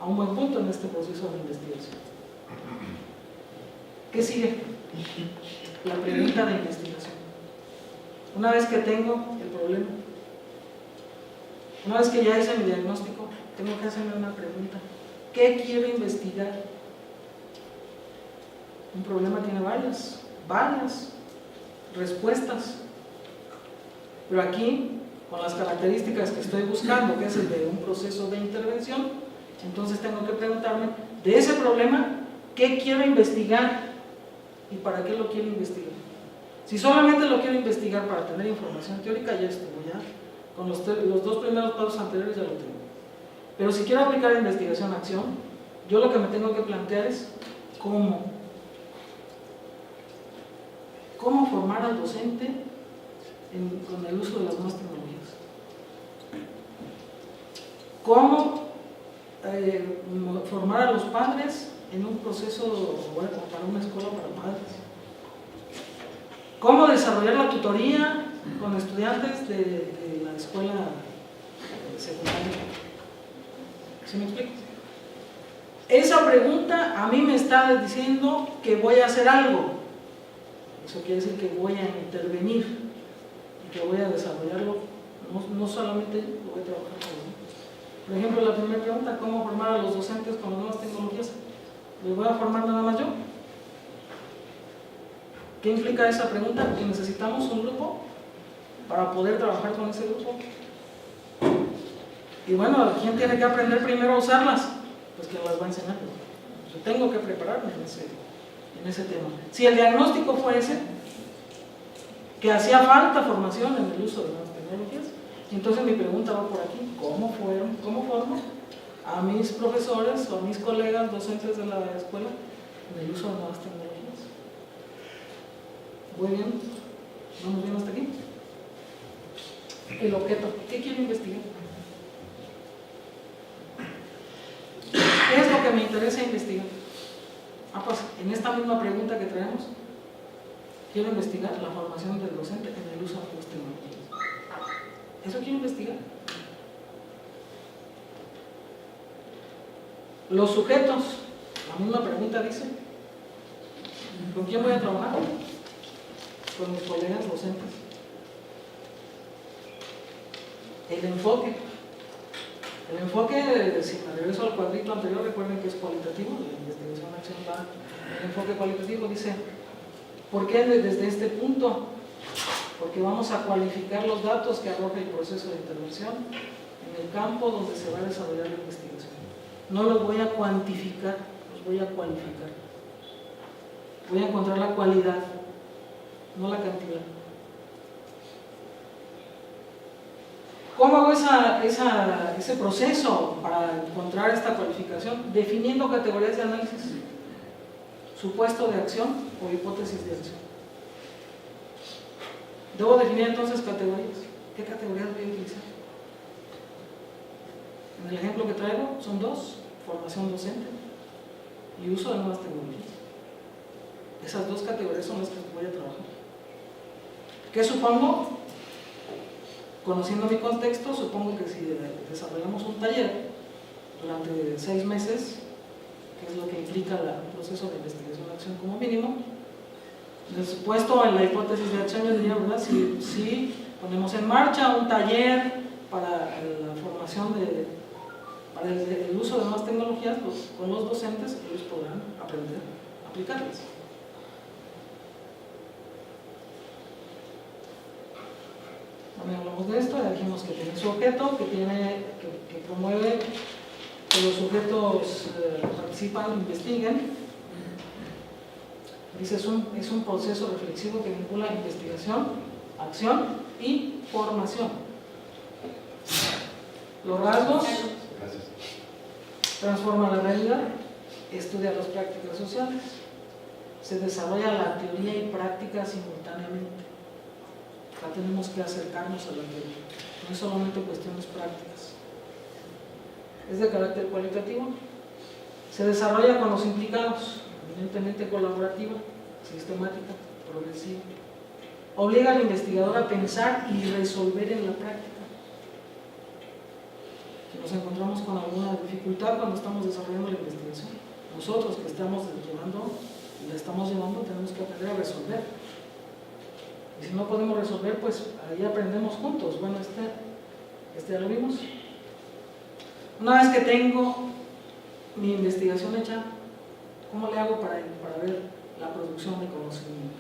a un buen punto en este proceso de investigación. ¿Qué sigue? La pregunta de investigación. Una vez que tengo el problema, una vez que ya hice mi diagnóstico, tengo que hacerme una pregunta. ¿Qué quiero investigar? Un problema tiene varias respuestas. Pero aquí, con las características que estoy buscando, que es el de un proceso de intervención, entonces tengo que preguntarme, de ese problema, ¿qué quiero investigar? ¿Y para qué lo quiero investigar? Si solamente lo quiero investigar para tener información teórica, ya estuvo, ya. Con los dos primeros pasos anteriores ya lo tengo. Pero si quiero aplicar investigación a acción, yo lo que me tengo que plantear es cómo formar al docente con el uso de las nuevas tecnologías. Cómo formar a los padres en un proceso, para una escuela para padres. Cómo desarrollar la tutoría con estudiantes de la escuela secundaria. ¿Sí me explico? Esa pregunta a mí me está diciendo que voy a hacer algo. Eso quiere decir que voy a intervenir y que voy a desarrollarlo, no solamente yo, lo voy a trabajar con ellos. Por ejemplo, la primera pregunta, ¿cómo formar a los docentes con las nuevas tecnologías? ¿Los voy a formar nada más yo? ¿Qué implica esa pregunta? Que necesitamos un grupo para poder trabajar con ese grupo. Y bueno, ¿quién tiene que aprender primero a usarlas? Pues quien las va a enseñar. Yo tengo que prepararme en ese tema. Si el diagnóstico fue ese, que hacía falta formación en el uso de nuevas tecnologías, entonces mi pregunta va por aquí: ¿cómo formo a mis profesores o a mis colegas docentes de la escuela en el uso de nuevas tecnologías? ¿Muy bien? ¿Vamos bien hasta aquí? El objeto, ¿qué quiero investigar? ¿Qué es lo que me interesa investigar? Pues en esta misma pregunta que traemos, quiero investigar la formación del docente en el uso de nuevas tecnologías. ¿Eso quiero investigar? Los sujetos, la misma pregunta dice, ¿con quién voy a trabajar? Con mis colegas docentes. El enfoque, si me regreso al cuadrito anterior, recuerden que es cualitativo, la investigación acción va, el enfoque cualitativo dice, ¿por qué desde este punto? Porque vamos a cualificar los datos que arroja el proceso de intervención en el campo donde se va a desarrollar la investigación. No los voy a cuantificar, los voy a cualificar. Voy a encontrar la cualidad, no la cantidad. ¿Cómo hago ese proceso para encontrar esta cualificación? Definiendo categorías de análisis, supuesto de acción o hipótesis de acción. Debo definir entonces categorías. ¿Qué categorías voy a utilizar? En el ejemplo que traigo son dos: formación docente y uso de nuevas tecnologías. Esas dos categorías son las que voy a trabajar. ¿Qué supongo? Conociendo mi contexto, supongo que si desarrollamos un taller durante 6 meses, que es lo que implica el proceso de investigación de acción como mínimo, puesto en la hipótesis de acción, yo diría, ¿verdad? Si ponemos en marcha un taller para la formación para el uso de nuevas tecnologías, con los docentes ellos podrán aprender a aplicarlas. También hablamos de esto, ya dijimos que tiene su objeto, que promueve que los sujetos participan, investiguen. Dice, es un proceso reflexivo que vincula investigación, acción y formación. Los rasgos: transforma la realidad, estudia las prácticas sociales, se desarrolla la teoría y práctica simultáneamente. Acá tenemos que acercarnos a la teoría, no es solamente cuestiones prácticas. Es de carácter cualitativo, se desarrolla con los implicados, evidentemente colaborativa, sistemática, progresiva. Obliga al investigador a pensar y resolver en la práctica. Si nos encontramos con alguna dificultad cuando estamos desarrollando la investigación, nosotros que estamos la estamos llevando, tenemos que aprender a resolver. Y si no podemos resolver, pues ahí aprendemos juntos. Bueno, este ya lo vimos. Una vez que tengo mi investigación hecha, ¿cómo le hago para ver la producción de conocimiento?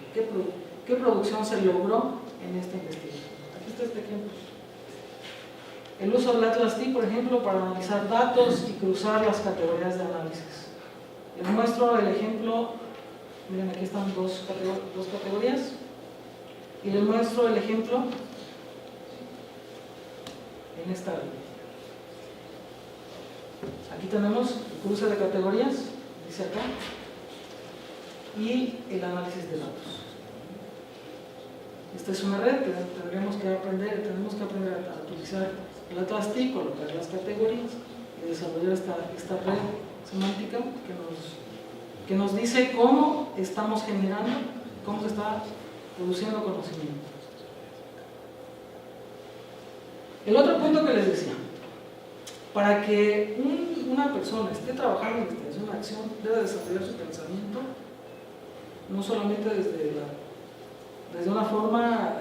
¿Qué producción se logró en esta investigación? Aquí está este ejemplo. El uso del Atlas TI, por ejemplo, para analizar datos y cruzar las categorías de análisis. Les muestro el ejemplo, miren, aquí están dos categorías, y les muestro el ejemplo en esta. Aquí tenemos el cruce de categorías, dice acá, y el análisis de datos. Esta es una red que tenemos que aprender a utilizar el Atlas TI, colocar las categorías y desarrollar esta red semántica que nos dice cómo estamos generando, cómo se está produciendo conocimiento. El otro punto que les decía: para que una persona esté trabajando en investigación o acción, debe desarrollar su pensamiento, no solamente desde una forma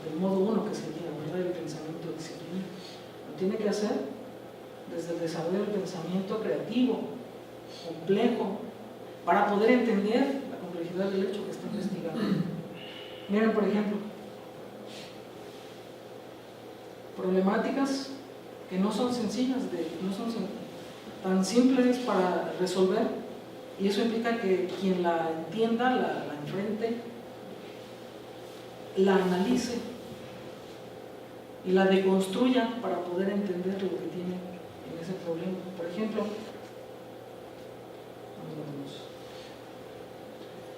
del modo 1 que sería, ¿verdad?, el pensamiento disciplinario. Lo tiene que hacer desde el desarrollo del pensamiento creativo, complejo, para poder entender la complejidad del hecho que está investigando. Miren, por ejemplo, problemáticas que no son sencillas, no son tan simples para resolver, y eso implica que quien la entienda, la enfrente, la analice y la deconstruya para poder entender lo que tiene en ese problema. Por ejemplo,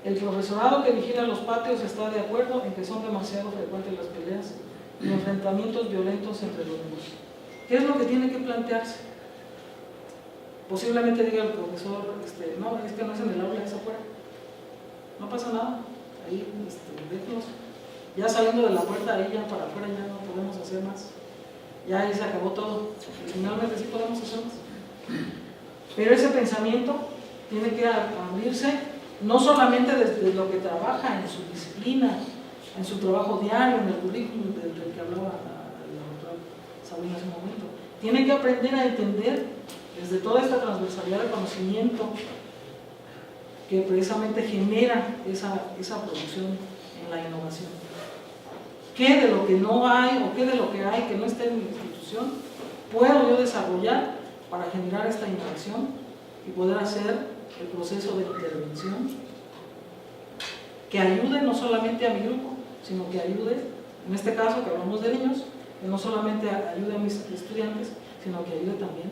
el profesorado que vigila los patios está de acuerdo en que son demasiado frecuentes las peleas y enfrentamientos violentos entre los niños. ¿Qué es lo que tiene que plantearse? Posiblemente diga el profesor, no, es que no es en el aula, es afuera. No pasa nada, ahí déjenos. Ya saliendo de la puerta, ahí ya para afuera ya no podemos hacer más. Ya ahí se acabó todo. Y finalmente sí podemos hacer más. Pero ese pensamiento tiene que abrirse no solamente desde lo que trabaja en su disciplina, en su trabajo diario, en el currículum del que hablaba la doctora Sabrina hace un momento. Tiene que aprender a entender desde toda esta transversalidad de conocimiento que precisamente genera esa producción en la innovación. ¿Qué de lo que no hay o qué de lo que hay que no esté en mi institución puedo yo desarrollar para generar esta innovación y poder hacer el proceso de intervención que ayude no solamente a mi grupo, sino que ayude, en este caso que hablamos de niños, que no solamente ayude a mis estudiantes, sino que ayude también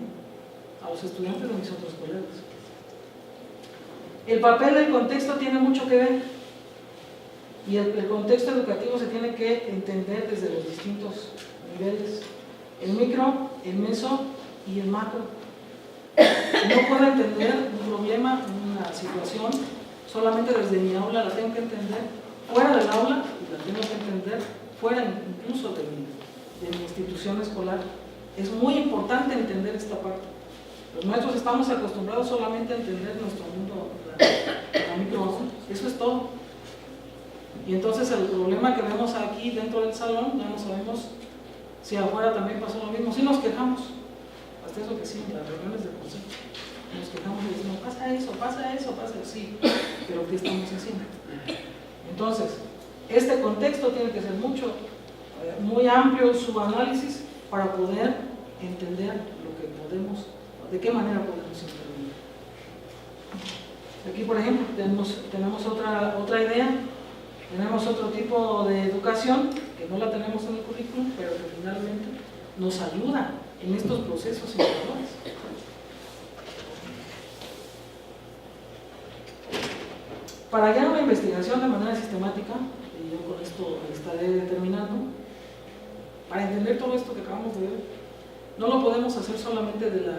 a los estudiantes de mis otros colegas. El papel del contexto tiene mucho que ver, y el contexto educativo se tiene que entender desde los distintos niveles: el micro, el meso y el macro. No puedo entender un problema, una situación, solamente desde mi aula, la tengo que entender fuera del aula y la tengo que entender fuera incluso de mi institución escolar. Es muy importante entender esta parte. Los maestros estamos acostumbrados solamente a entender nuestro mundo, la micro, eso es todo. Y entonces el problema que vemos aquí dentro del salón, ya no sabemos si afuera también pasó lo mismo. Si nos quejamos, hasta eso que sí, en las reuniones del consejo nos quejamos y decimos, pasa eso, sí, pero ¿qué estamos haciendo? Entonces, este contexto tiene que ser muy amplio su análisis para poder entender lo que podemos, de qué manera podemos intervenir. Aquí, por ejemplo, tenemos otra idea, tenemos otro tipo de educación que no la tenemos en el currículum, pero que finalmente nos ayuda en estos procesos innovadores. Para hallar una investigación de manera sistemática, y yo con esto estaré terminando, para entender todo esto que acabamos de ver, no lo podemos hacer solamente de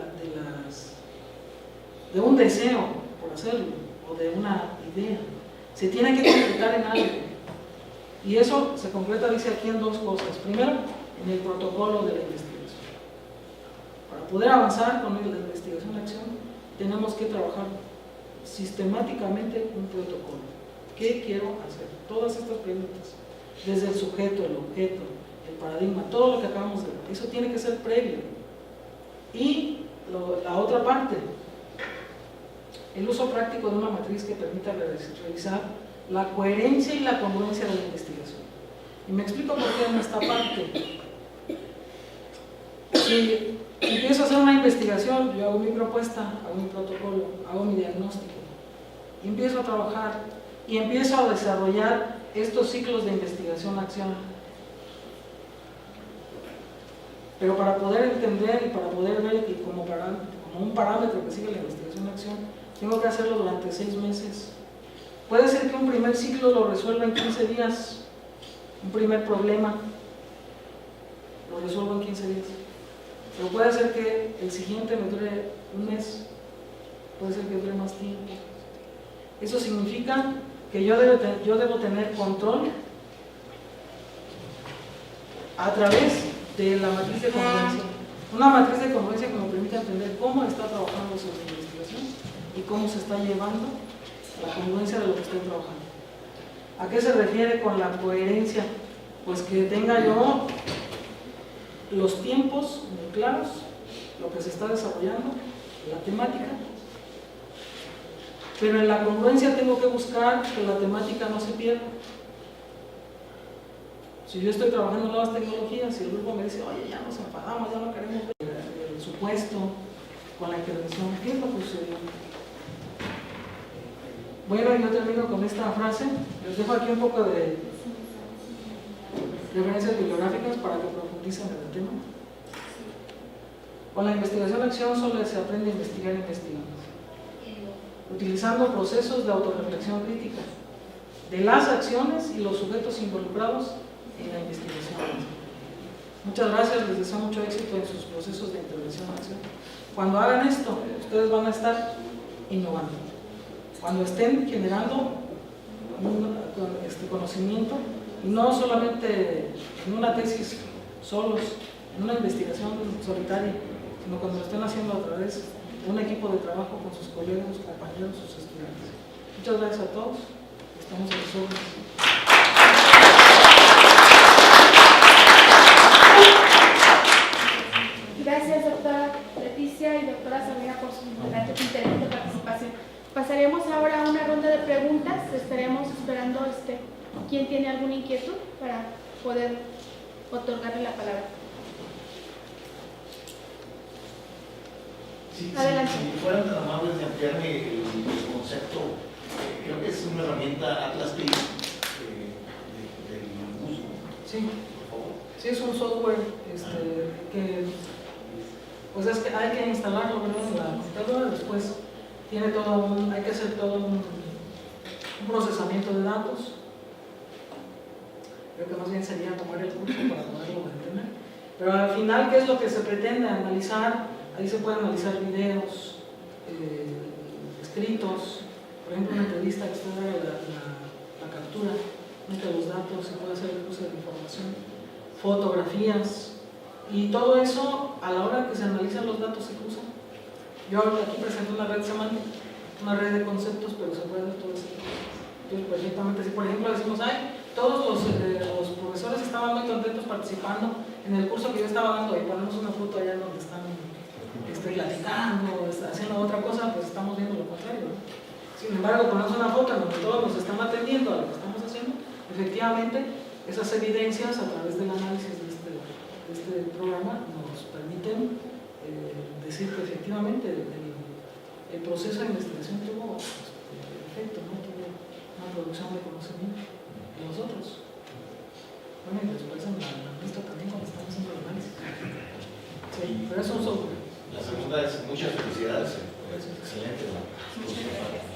un deseo por hacerlo, o de una idea. Se tiene que concretar en algo. Y eso se concreta, dice aquí, en dos cosas. Primero, en el protocolo de la investigación. Para poder avanzar con la investigación-acción, tenemos que trabajar sistemáticamente un protocolo. ¿Qué quiero hacer? Todas estas preguntas, desde el sujeto, el objeto, el paradigma, todo lo que acabamos de ver, eso tiene que ser previo. Y la otra parte, el uso práctico de una matriz que permita revisar la coherencia y la congruencia de la investigación. Y me explico por qué en esta parte. Si empiezo a hacer una investigación, yo hago mi propuesta, hago mi protocolo, hago mi diagnóstico, y empiezo a trabajar y empiezo a desarrollar estos ciclos de investigación-acción. Pero para poder entender y para poder ver y como un parámetro que sigue la investigación-acción, tengo que hacerlo durante 6 meses. Puede ser que un primer ciclo lo resuelva en 15 días, un primer problema lo resuelvo en 15 días. Pero puede ser que el siguiente me dure un mes, puede ser que dure más tiempo. Eso significa que yo debo tener control a través de la matriz de congruencia. Una matriz de congruencia que me permite entender cómo está trabajando sobre la investigación y cómo se está llevando la congruencia de lo que estoy trabajando. ¿A qué se refiere con la coherencia? Pues que tenga yo los tiempos muy claros, lo que se está desarrollando, la temática, pero en la congruencia tengo que buscar que la temática no se pierda. Si yo estoy trabajando en nuevas tecnologías y el grupo me dice, oye, ya nos enfadamos, ya no queremos ver el supuesto con la intervención, ¿qué es lo que sucedió? Bueno, yo termino con esta frase. Les dejo aquí un poco de referencias bibliográficas para que profundicen en el tema. Con la investigación-acción solo se aprende a investigar investigando, utilizando procesos de autorreflexión crítica de las acciones y los sujetos involucrados en la investigación. Muchas gracias, les deseo mucho éxito en sus procesos de intervención-acción. Cuando hagan esto, ustedes van a estar innovando. Cuando estén generando conocimiento, y no solamente en una tesis solos, en una investigación solitaria, sino cuando lo estén haciendo a través de un equipo de trabajo con sus colegas, sus compañeros, sus estudiantes. Muchas gracias a todos, estamos a sus órdenes. Gracias, doctora Leticia y doctora Sabina, por su interesante participación. Pasaremos ahora a una ronda de preguntas. Estaremos esperando quién tiene alguna inquietud para poder otorgarle la palabra. Sí, Adelante. si fueran tan amables de ampliarme el concepto, creo que es una herramienta Atlas del uso. Sí. Por favor. Sí, es un software que pues es que hay que instalarlo, ¿verdad?, en la computadora. Después hay que hacer todo un procesamiento de datos. Creo que más bien sería tomar el curso para poderlo entender. Pero al final, ¿qué es lo que se pretende analizar? Ahí se pueden analizar videos, escritos, por ejemplo, una entrevista que usted haga la captura de los datos, se puede hacer el uso de la información, fotografías, y todo eso a la hora que se analizan los datos se cruzan. Yo aquí presento una red semántica, una red de conceptos, pero se puede hacer todo eso. Entonces, perfectamente, si por ejemplo decimos, todos los profesores estaban muy contentos participando en el curso que yo estaba dando, y ponemos una foto allá donde están platicando, haciendo otra cosa, pues estamos viendo lo contrario, ¿no? Sin embargo, ponemos una foto en donde todos nos están atendiendo a lo que estamos haciendo, efectivamente, esas evidencias a través del análisis de este programa nos permiten decir que efectivamente el proceso de investigación tuvo efecto, ¿no? Tuvo una producción de conocimiento de nosotros. Bueno, y después en la lista también cuando estamos haciendo el análisis. Sí, pero es un software. La segunda es muchas felicidades. Gracias. Excelente. Muchas gracias.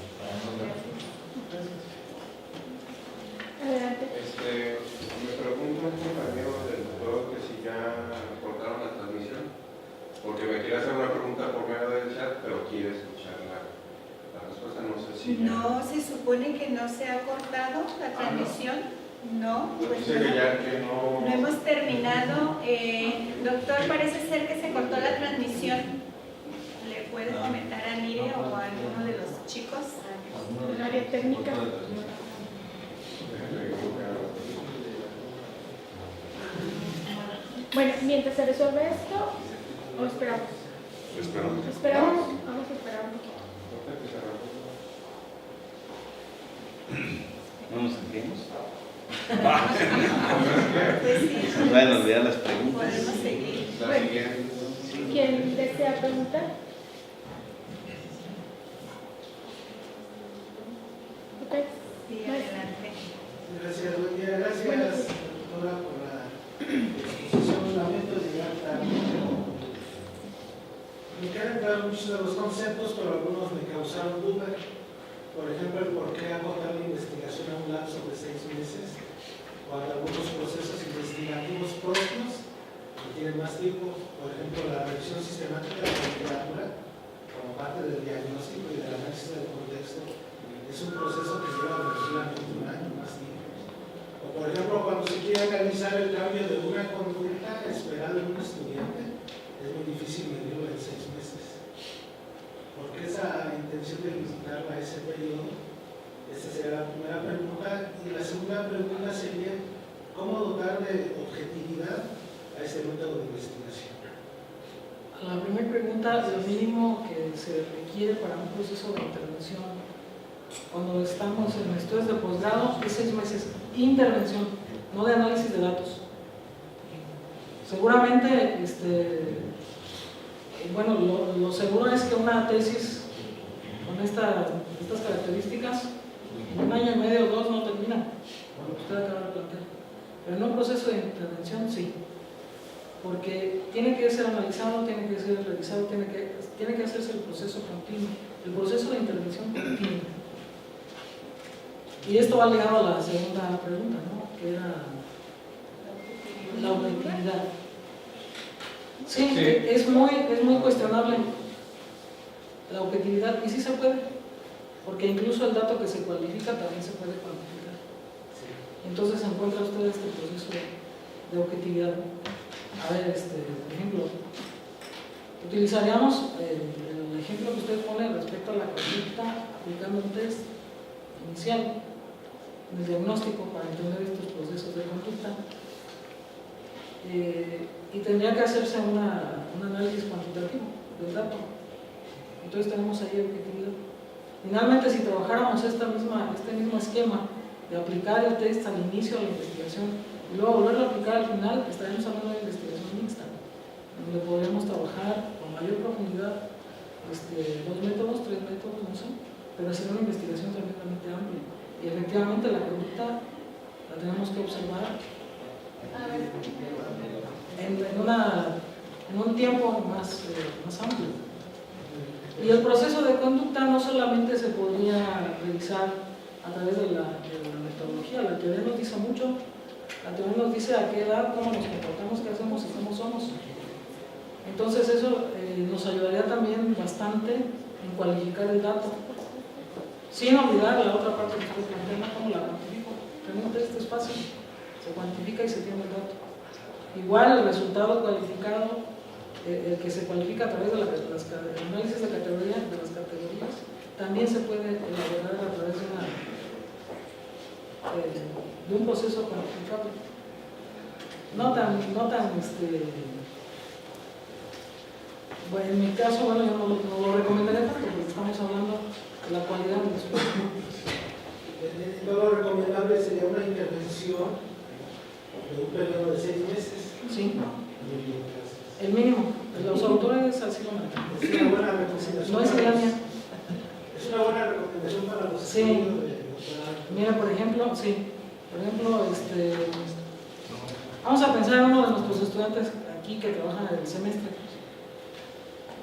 Adelante. Me pregunta un compañero del doctor que si ya cortaron la transmisión, porque me quiere hacer una pregunta por medio del chat, pero quiere escuchar la respuesta. No sé si ya... No, se supone que no se ha cortado la transmisión. No, pues Dice que ya que no hemos terminado. Doctor, parece ser que se cortó la transmisión. ¿Le puedes comentar a Nire o a alguno de los chicos? El área técnica. Bueno, mientras se resuelve esto, o esperamos. Esperamos, vamos a esperar un poquito. ¿No nos sentimos? Pues sí, Se van a olvidar las preguntas. podemos seguir. La siguiente. ¿Quién desea preguntar? Ok. Sí, adelante. Gracias, buen día. Gracias, doctora, por la exposición. Lamento llegar tarde. Me quedan claros muchos de los conceptos, pero algunos me causaron duda. Por ejemplo, el por qué agotar la investigación a un lapso de 6 meses, cuando algunos procesos investigativos propios tienen más tiempo. Por ejemplo, la revisión sistemática de la literatura, como parte del diagnóstico y del análisis del contexto, es un proceso que lleva relativamente un año más tiempo. O por ejemplo, cuando se quiere analizar el cambio de una conducta esperada en un estudiante, es muy difícil medirlo en 6 meses. ¿Por qué esa intención de limitarlo a ese periodo? Esa sería la primera pregunta. Y la segunda pregunta sería, ¿cómo dotar de objetividad a este método de investigación? La primera pregunta, lo mínimo que se requiere para un proceso de intervención cuando estamos en estudios de posgrado es 6 meses. Intervención, no de análisis de datos. Seguramente, bueno, lo seguro es que una tesis con estas características, en 1 año y medio o 2 no termina, como usted acaba de plantear. Pero en un proceso de intervención sí, porque tiene que ser analizado, tiene que ser revisado, tiene que hacerse el proceso continuo, el proceso de intervención continuo. Y esto va ligado a la segunda pregunta, ¿no? Que era la objetividad. Sí, Sí. Es muy cuestionable la objetividad, y sí se puede, porque incluso el dato que se cualifica también se puede cuantificar. Entonces encuentra usted este proceso de objetividad. A ver, por ejemplo, utilizaríamos el ejemplo que usted pone respecto a la conducta aplicando un test inicial de diagnóstico para entender estos procesos de conducta. Y tendría que hacerse un análisis cuantitativo del dato. Entonces tenemos ahí objetividad. Finalmente, si trabajáramos este mismo esquema de aplicar el test al inicio de la investigación y luego volverlo a aplicar al final, estaríamos hablando de investigación mixta, donde podríamos trabajar con mayor profundidad 2 métodos, 3 métodos, no sé, pero hacer una investigación tremendamente amplia. Y efectivamente la conducta la tenemos que observar en un tiempo más amplio. Y el proceso de conducta no solamente se podría revisar a través de la metodología, la teoría nos dice mucho, la teoría nos dice a qué edad, cómo nos comportamos, qué hacemos y cómo somos. Entonces eso nos ayudaría también bastante en cualificar el dato, sin olvidar la otra parte que usted plantea, cómo la cuantifico. Realmente esto es fácil, se cuantifica y se tiene el dato. Igual el resultado cualificado, el que se cualifica a través de el análisis de categoría, de las categorías, también se puede elaborar a través de un proceso cuantificable. Bueno, en mi caso, bueno, yo no lo recomendaría porque estamos hablando de la cualidad del estudio. Lo recomendable sería una intervención de un periodo de 6 meses. Sí, Muy bien, gracias. el mínimo. Los autores así lo marcan. Es una buena recomendación. No es idea mía. Es una buena recomendación para los Sí. estudios de doctorado. Mira, por ejemplo, vamos a pensar en uno de nuestros estudiantes aquí que trabaja el semestre.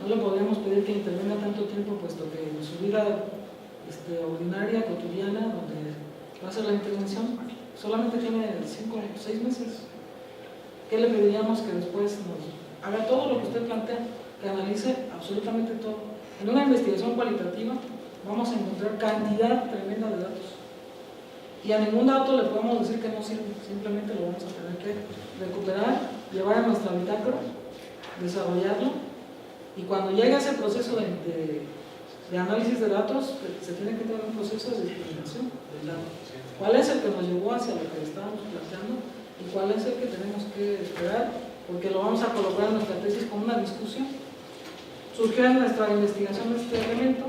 No le podríamos pedir que intervenga tanto tiempo, puesto que en su vida ordinaria, cotidiana, donde va a hacer la intervención, solamente tiene 5 o 6 meses. ¿Qué le pediríamos? Que después nos haga todo lo que usted plantea, que analice absolutamente todo. En una investigación cualitativa vamos a encontrar cantidad tremenda de datos. Y a ningún dato le podemos decir que no sirve, simplemente lo vamos a tener que recuperar, llevar a nuestra bitácora, desarrollarlo, y cuando llega ese proceso de análisis de datos, se tiene que tener un proceso de discriminación del dato. ¿Cuál es el que nos llevó hacia lo que estábamos planteando y cuál es el que tenemos que esperar? Porque lo vamos a colocar en nuestra tesis como una discusión. Surgió en nuestra investigación este elemento,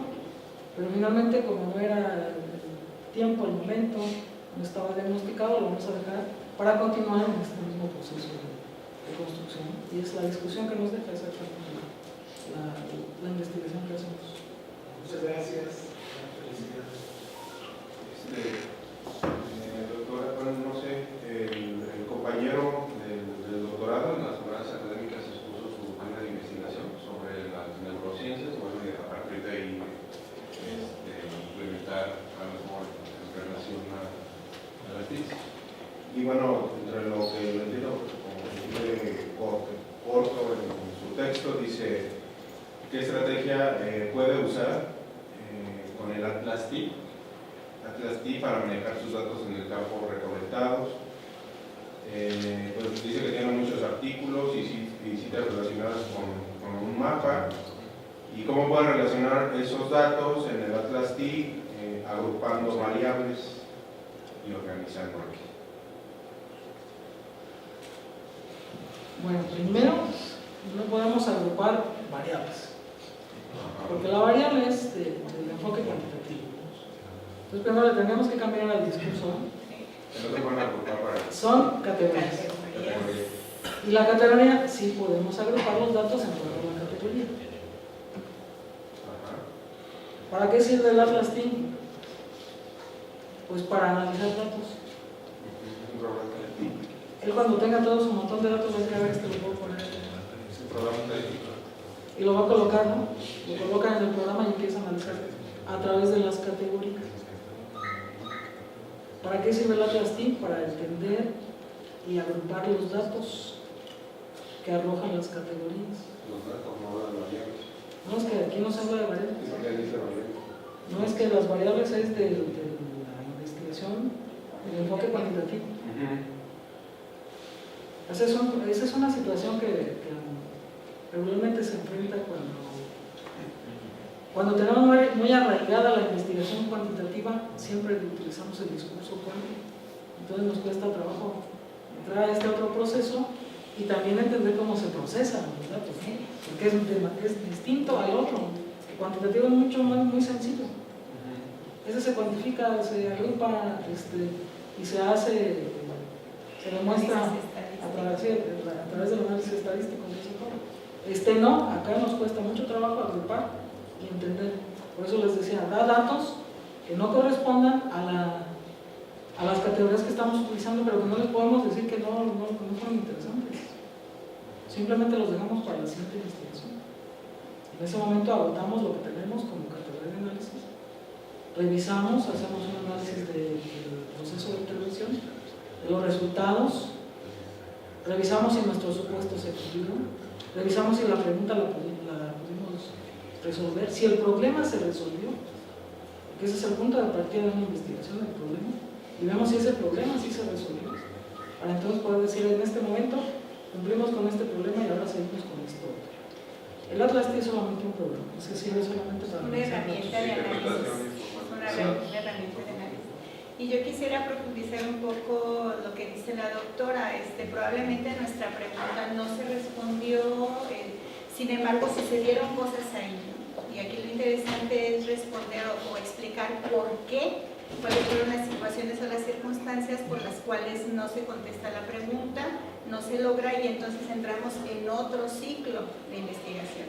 pero finalmente, como no era el tiempo, el momento, no estaba diagnosticado, lo vamos a dejar para continuar en este mismo proceso de construcción. Y es la discusión que nos deja exactamente la investigación que hacemos. Muchas gracias. Felicidades. Doctora, bueno, no sé, el compañero del doctorado en las jornadas académicas expuso su tema de investigación sobre las neurociencias, bueno, y a partir de ahí implementar a lo mejor en relación a la tesis. Y bueno, entre lo que lo entiendo como corto en su texto, dice qué estrategia puede usar con el Atlas-T para manejar sus datos en el campo recolectados. Pues dice que tiene muchos artículos y citas relacionadas con un mapa, y cómo puede relacionar esos datos en el Atlas-T agrupando variables y organizando aquí. Bueno, primero, no podemos agrupar variables, porque la variable es del enfoque cuantitativo. Entonces, primero le tenemos que cambiar al discurso. No se pueden agrupar variables. Son categorías. Y la categoría, sí podemos agrupar los datos en torno a la categoría. ¿Para qué sirve el Atlas-T? Pues para analizar datos. Él, cuando tenga todo su montón de datos, va a decir: a ver, lo puedo poner. Y lo va a colocar, ¿no? Lo coloca en el programa y empieza a analizar a través de las categorías. ¿Para qué sirve el Atlas-T? Para entender y agrupar los datos que arrojan las categorías. Los datos, no las variables. No, es que aquí no se habla de variables. Dice variables. No, es que las variables es de la investigación, el enfoque cuantitativo. Esa es una situación que regularmente se enfrenta cuando tenemos muy arraigada la investigación cuantitativa. Siempre utilizamos el discurso cuántico. Entonces nos cuesta trabajo entrar a este otro proceso y también entender cómo se procesan los datos, ¿no? Porque es un tema que es distinto al otro. El cuantitativo es muy sencillo. Ese se cuantifica, se agrupa y se demuestra a través del análisis estadístico. No, acá nos cuesta mucho trabajo agrupar y entender. Por eso les decía, da datos que no correspondan a las categorías que estamos utilizando, pero que no les podemos decir que no son interesantes. Simplemente los dejamos para la siguiente investigación. En ese momento agotamos lo que tenemos como categoría de análisis, revisamos, hacemos un análisis del proceso de intervención, de los resultados, revisamos si nuestro supuesto se cumplió, revisamos si la pregunta la pudimos resolver, si el problema se resolvió, porque ese es el punto de partida de una investigación, el problema, y vemos si ese problema sí se resolvió, para entonces poder decir: en este momento cumplimos con este problema y ahora seguimos con esto otro. El Atlas es solamente un programa, es que sirve solamente para una herramienta de análisis. Una herramienta de análisis. Y yo quisiera profundizar un poco lo que dice la doctora. Probablemente nuestra pregunta no se respondió, Sin embargo, sucedieron cosas ahí, ¿no? Y aquí lo interesante es responder o explicar por qué, cuáles fueron las situaciones o las circunstancias por las cuales no se contesta la pregunta, no se logra y entonces entramos en otro ciclo de investigación.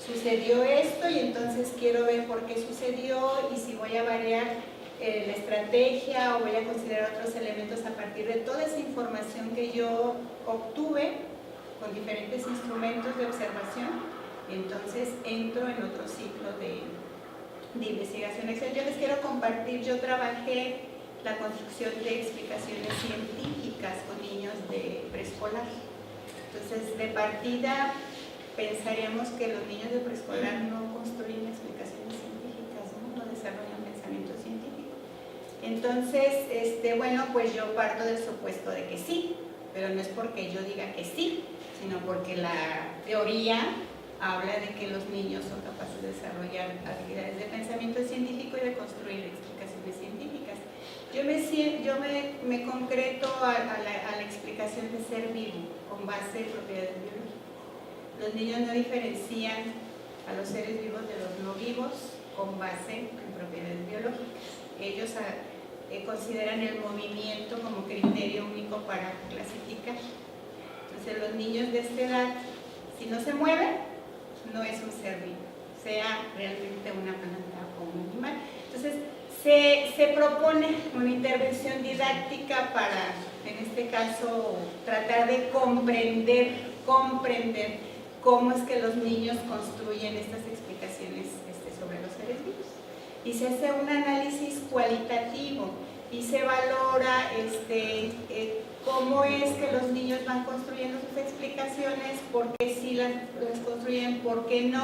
Sucedió esto y entonces quiero ver por qué sucedió y si voy a variar la estrategia o voy a considerar otros elementos a partir de toda esa información que yo obtuve con diferentes instrumentos de observación. Entonces entro en otro ciclo de investigación. Yo les quiero compartir, yo trabajé la construcción de explicaciones científicas con niños de preescolar. Entonces, de partida, pensaríamos que los niños de preescolar no construyen explicaciones científicas, no desarrollan pensamiento científico. Entonces, bueno, pues yo parto del supuesto de que sí, pero no es porque yo diga que sí, sino porque la teoría habla de que los niños son capaces de desarrollar habilidades de pensamiento científico y de construir explicaciones científicas. Yo me concreto a la explicación de ser vivo con base en propiedades biológicas. Los niños no diferencian a los seres vivos de los no vivos con base en propiedades biológicas. Ellos consideran el movimiento como criterio único para clasificar. Entonces los niños de esta edad, si no se mueven, no es un ser vivo, sea realmente una planta o un animal. Entonces se propone una intervención didáctica para, en este caso, tratar de comprender cómo es que los niños construyen estas explicaciones sobre los seres vivos. Y se hace un análisis cualitativo y se valora cómo es que los niños van construyendo sus explicaciones, por qué sí las construyen, por qué no,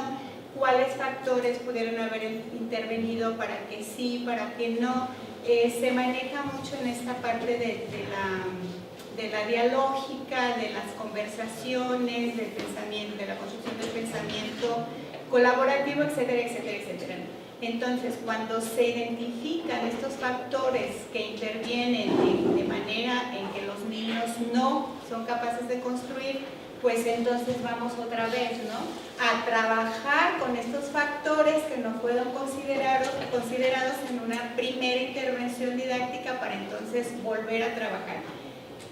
cuáles factores pudieron haber intervenido para que sí, para que no. Se maneja mucho en esta parte de la dialógica, de las conversaciones, del pensamiento, de la construcción del pensamiento colaborativo, etcétera, etcétera, etcétera. Entonces, cuando se identifican estos factores que intervienen de manera en que los niños no son capaces de construir, pues entonces vamos otra vez, ¿no?, a trabajar con estos factores que no fueron considerados en una primera intervención didáctica para entonces volver a trabajar.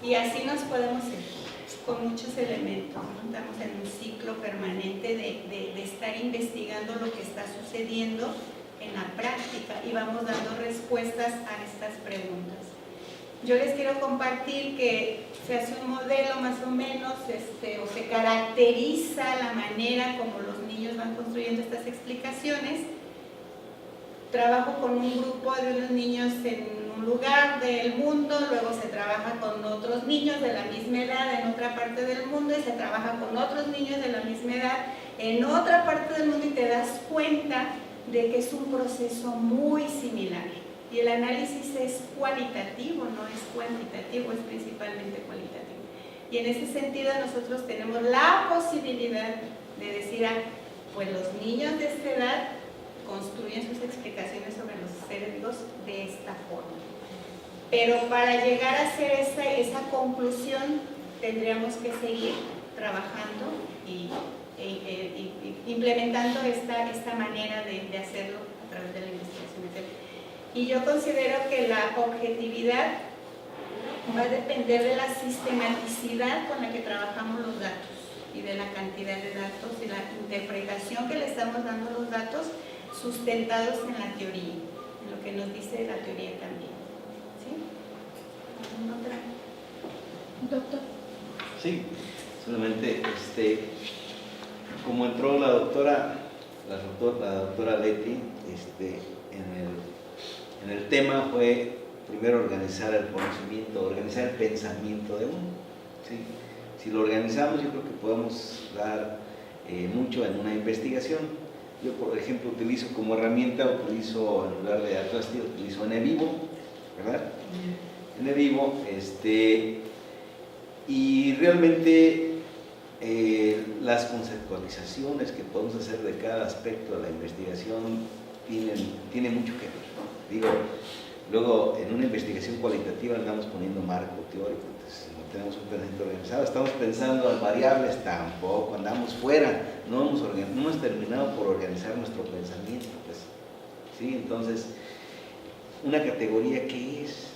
Y así nos podemos ir con muchos elementos, ¿no? Estamos en un ciclo permanente de estar investigando lo que está sucediendo en la práctica y vamos dando respuestas a estas preguntas. Yo les quiero compartir que se hace un modelo más o menos, o se caracteriza la manera como los niños van construyendo estas explicaciones. Trabajo con un grupo de unos niños en un lugar del mundo, luego se trabaja con otros niños de la misma edad en otra parte del mundo y se trabaja con otros niños de la misma edad en otra parte del mundo y te das cuenta de que es un proceso muy similar. Y el análisis es cualitativo, no es cuantitativo, es principalmente cualitativo. Y en ese sentido nosotros tenemos la posibilidad de decir, pues los niños de esta edad construyen sus explicaciones sobre los seres vivos de esta forma. Pero para llegar a hacer esa conclusión tendríamos que seguir trabajando y implementando esta manera de hacerlo a través de la investigación. Y yo considero que la objetividad va a depender de la sistematicidad con la que trabajamos los datos y de la cantidad de datos y la interpretación que le estamos dando a los datos sustentados en la teoría, en lo que nos dice la teoría también. ¿Sí? ¿Otra? Doctor. Sí, solamente como entró la doctora Leti, en el tema fue primero organizar el conocimiento, organizar el pensamiento de uno. ¿Sí? Si lo organizamos, yo creo que podemos dar mucho en una investigación. Yo, por ejemplo, utilizo como herramienta, en lugar de Atlastia, utilizo NVivo, ¿verdad? NVivo, y realmente las conceptualizaciones que podemos hacer de cada aspecto de la investigación tienen mucho que ver. Digo, luego en una investigación cualitativa andamos poniendo marco teórico, pues no tenemos un pensamiento organizado. Estamos pensando en variables, tampoco, andamos fuera, no hemos terminado por organizar nuestro pensamiento, pues, ¿sí? Entonces, una categoría, ¿qué es?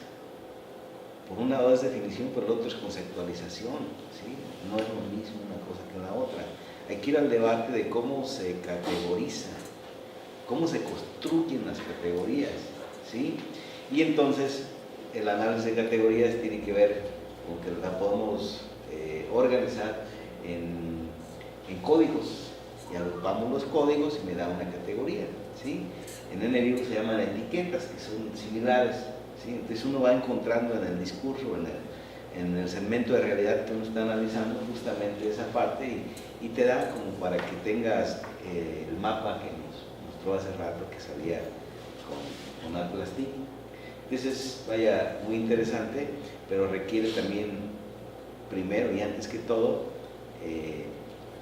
Por un lado es definición, por el otro es conceptualización, ¿sí? No es lo mismo una cosa que la otra. Hay que ir al debate de cómo se categoriza, cómo se construyen las categorías, ¿sí? Y entonces el análisis de categorías tiene que ver con que la podemos organizar en códigos, y agrupamos los códigos y me da una categoría, ¿sí? En NLU se llaman etiquetas, que son similares, ¿sí? Entonces uno va encontrando en el discurso, en el segmento de realidad que uno está analizando justamente esa parte y te da como para que tengas el mapa que nos mostró hace rato que salía con Atlas TIC. Entonces, vaya, muy interesante, pero requiere también, primero y antes que todo,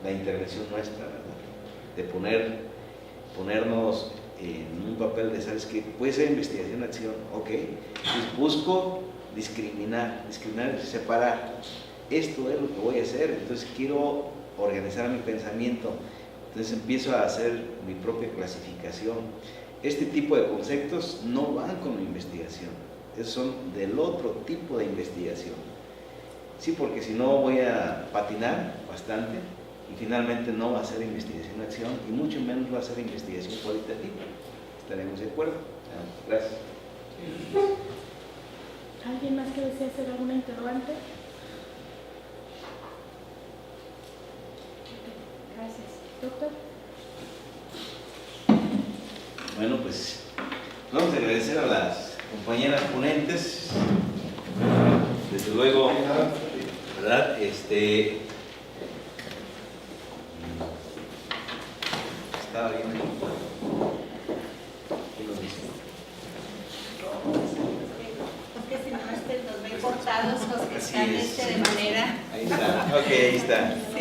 la intervención nuestra, ¿verdad? De ponernos en un papel de, ¿sabes qué? Puede ser investigación, acción, ok. Entonces busco discriminar y separar. Esto es lo que voy a hacer, entonces quiero organizar mi pensamiento. Entonces empiezo a hacer mi propia clasificación. Este tipo de conceptos no van con mi investigación, esos son del otro tipo de investigación. Sí, porque si no voy a patinar bastante y finalmente no va a ser investigación-acción y mucho menos va a ser investigación cualitativa. ¿Estaremos de acuerdo? Gracias. ¿Alguien más que desea hacer alguna interrogante? Gracias. Doctor. Bueno, pues vamos a agradecer a las compañeras ponentes, desde luego, ¿verdad? Estaba bien ahí. ¿Qué nos dice? Porque si no, nos ven cortados los que Así están es. de manera. Ahí está, ok, ahí está. Sí.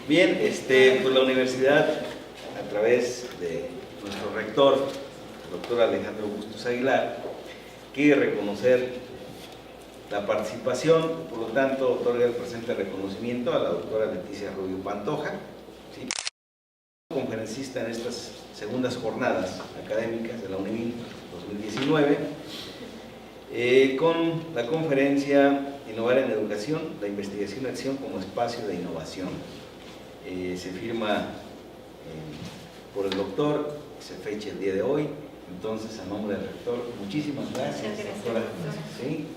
Bien, pues la universidad, a través de nuestro rector, el doctor Alejandro Bustos Aguilar, quiere reconocer la participación, por lo tanto, otorga el presente reconocimiento a la doctora Leticia Rubio Pantoja, ¿sí? Conferencista en estas segundas jornadas académicas de la UNIVIL 2019, con la conferencia Innovar en Educación, la investigación y acción como espacio de innovación. Se firma por el doctor, se fecha el día de hoy. Entonces, a nombre del rector, muchísimas gracias, doctora. ¿Sí?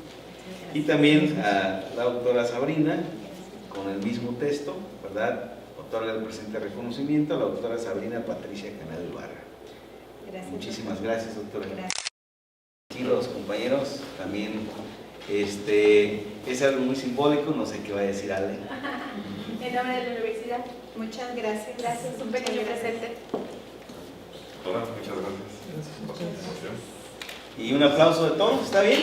Y también a la doctora Sabrina, con el mismo texto, ¿verdad? Otorga el presente reconocimiento a la doctora Sabrina Patricia Canal Ibarra. Gracias. Muchísimas gracias, doctora. Gracias. Y los compañeros también, es algo muy simbólico, no sé qué va a decir Ale. En nombre de la universidad. Muchas gracias. Gracias. Un pequeño presente. Hola, muchas gracias por su presentación. Y un aplauso de todos, ¿está bien?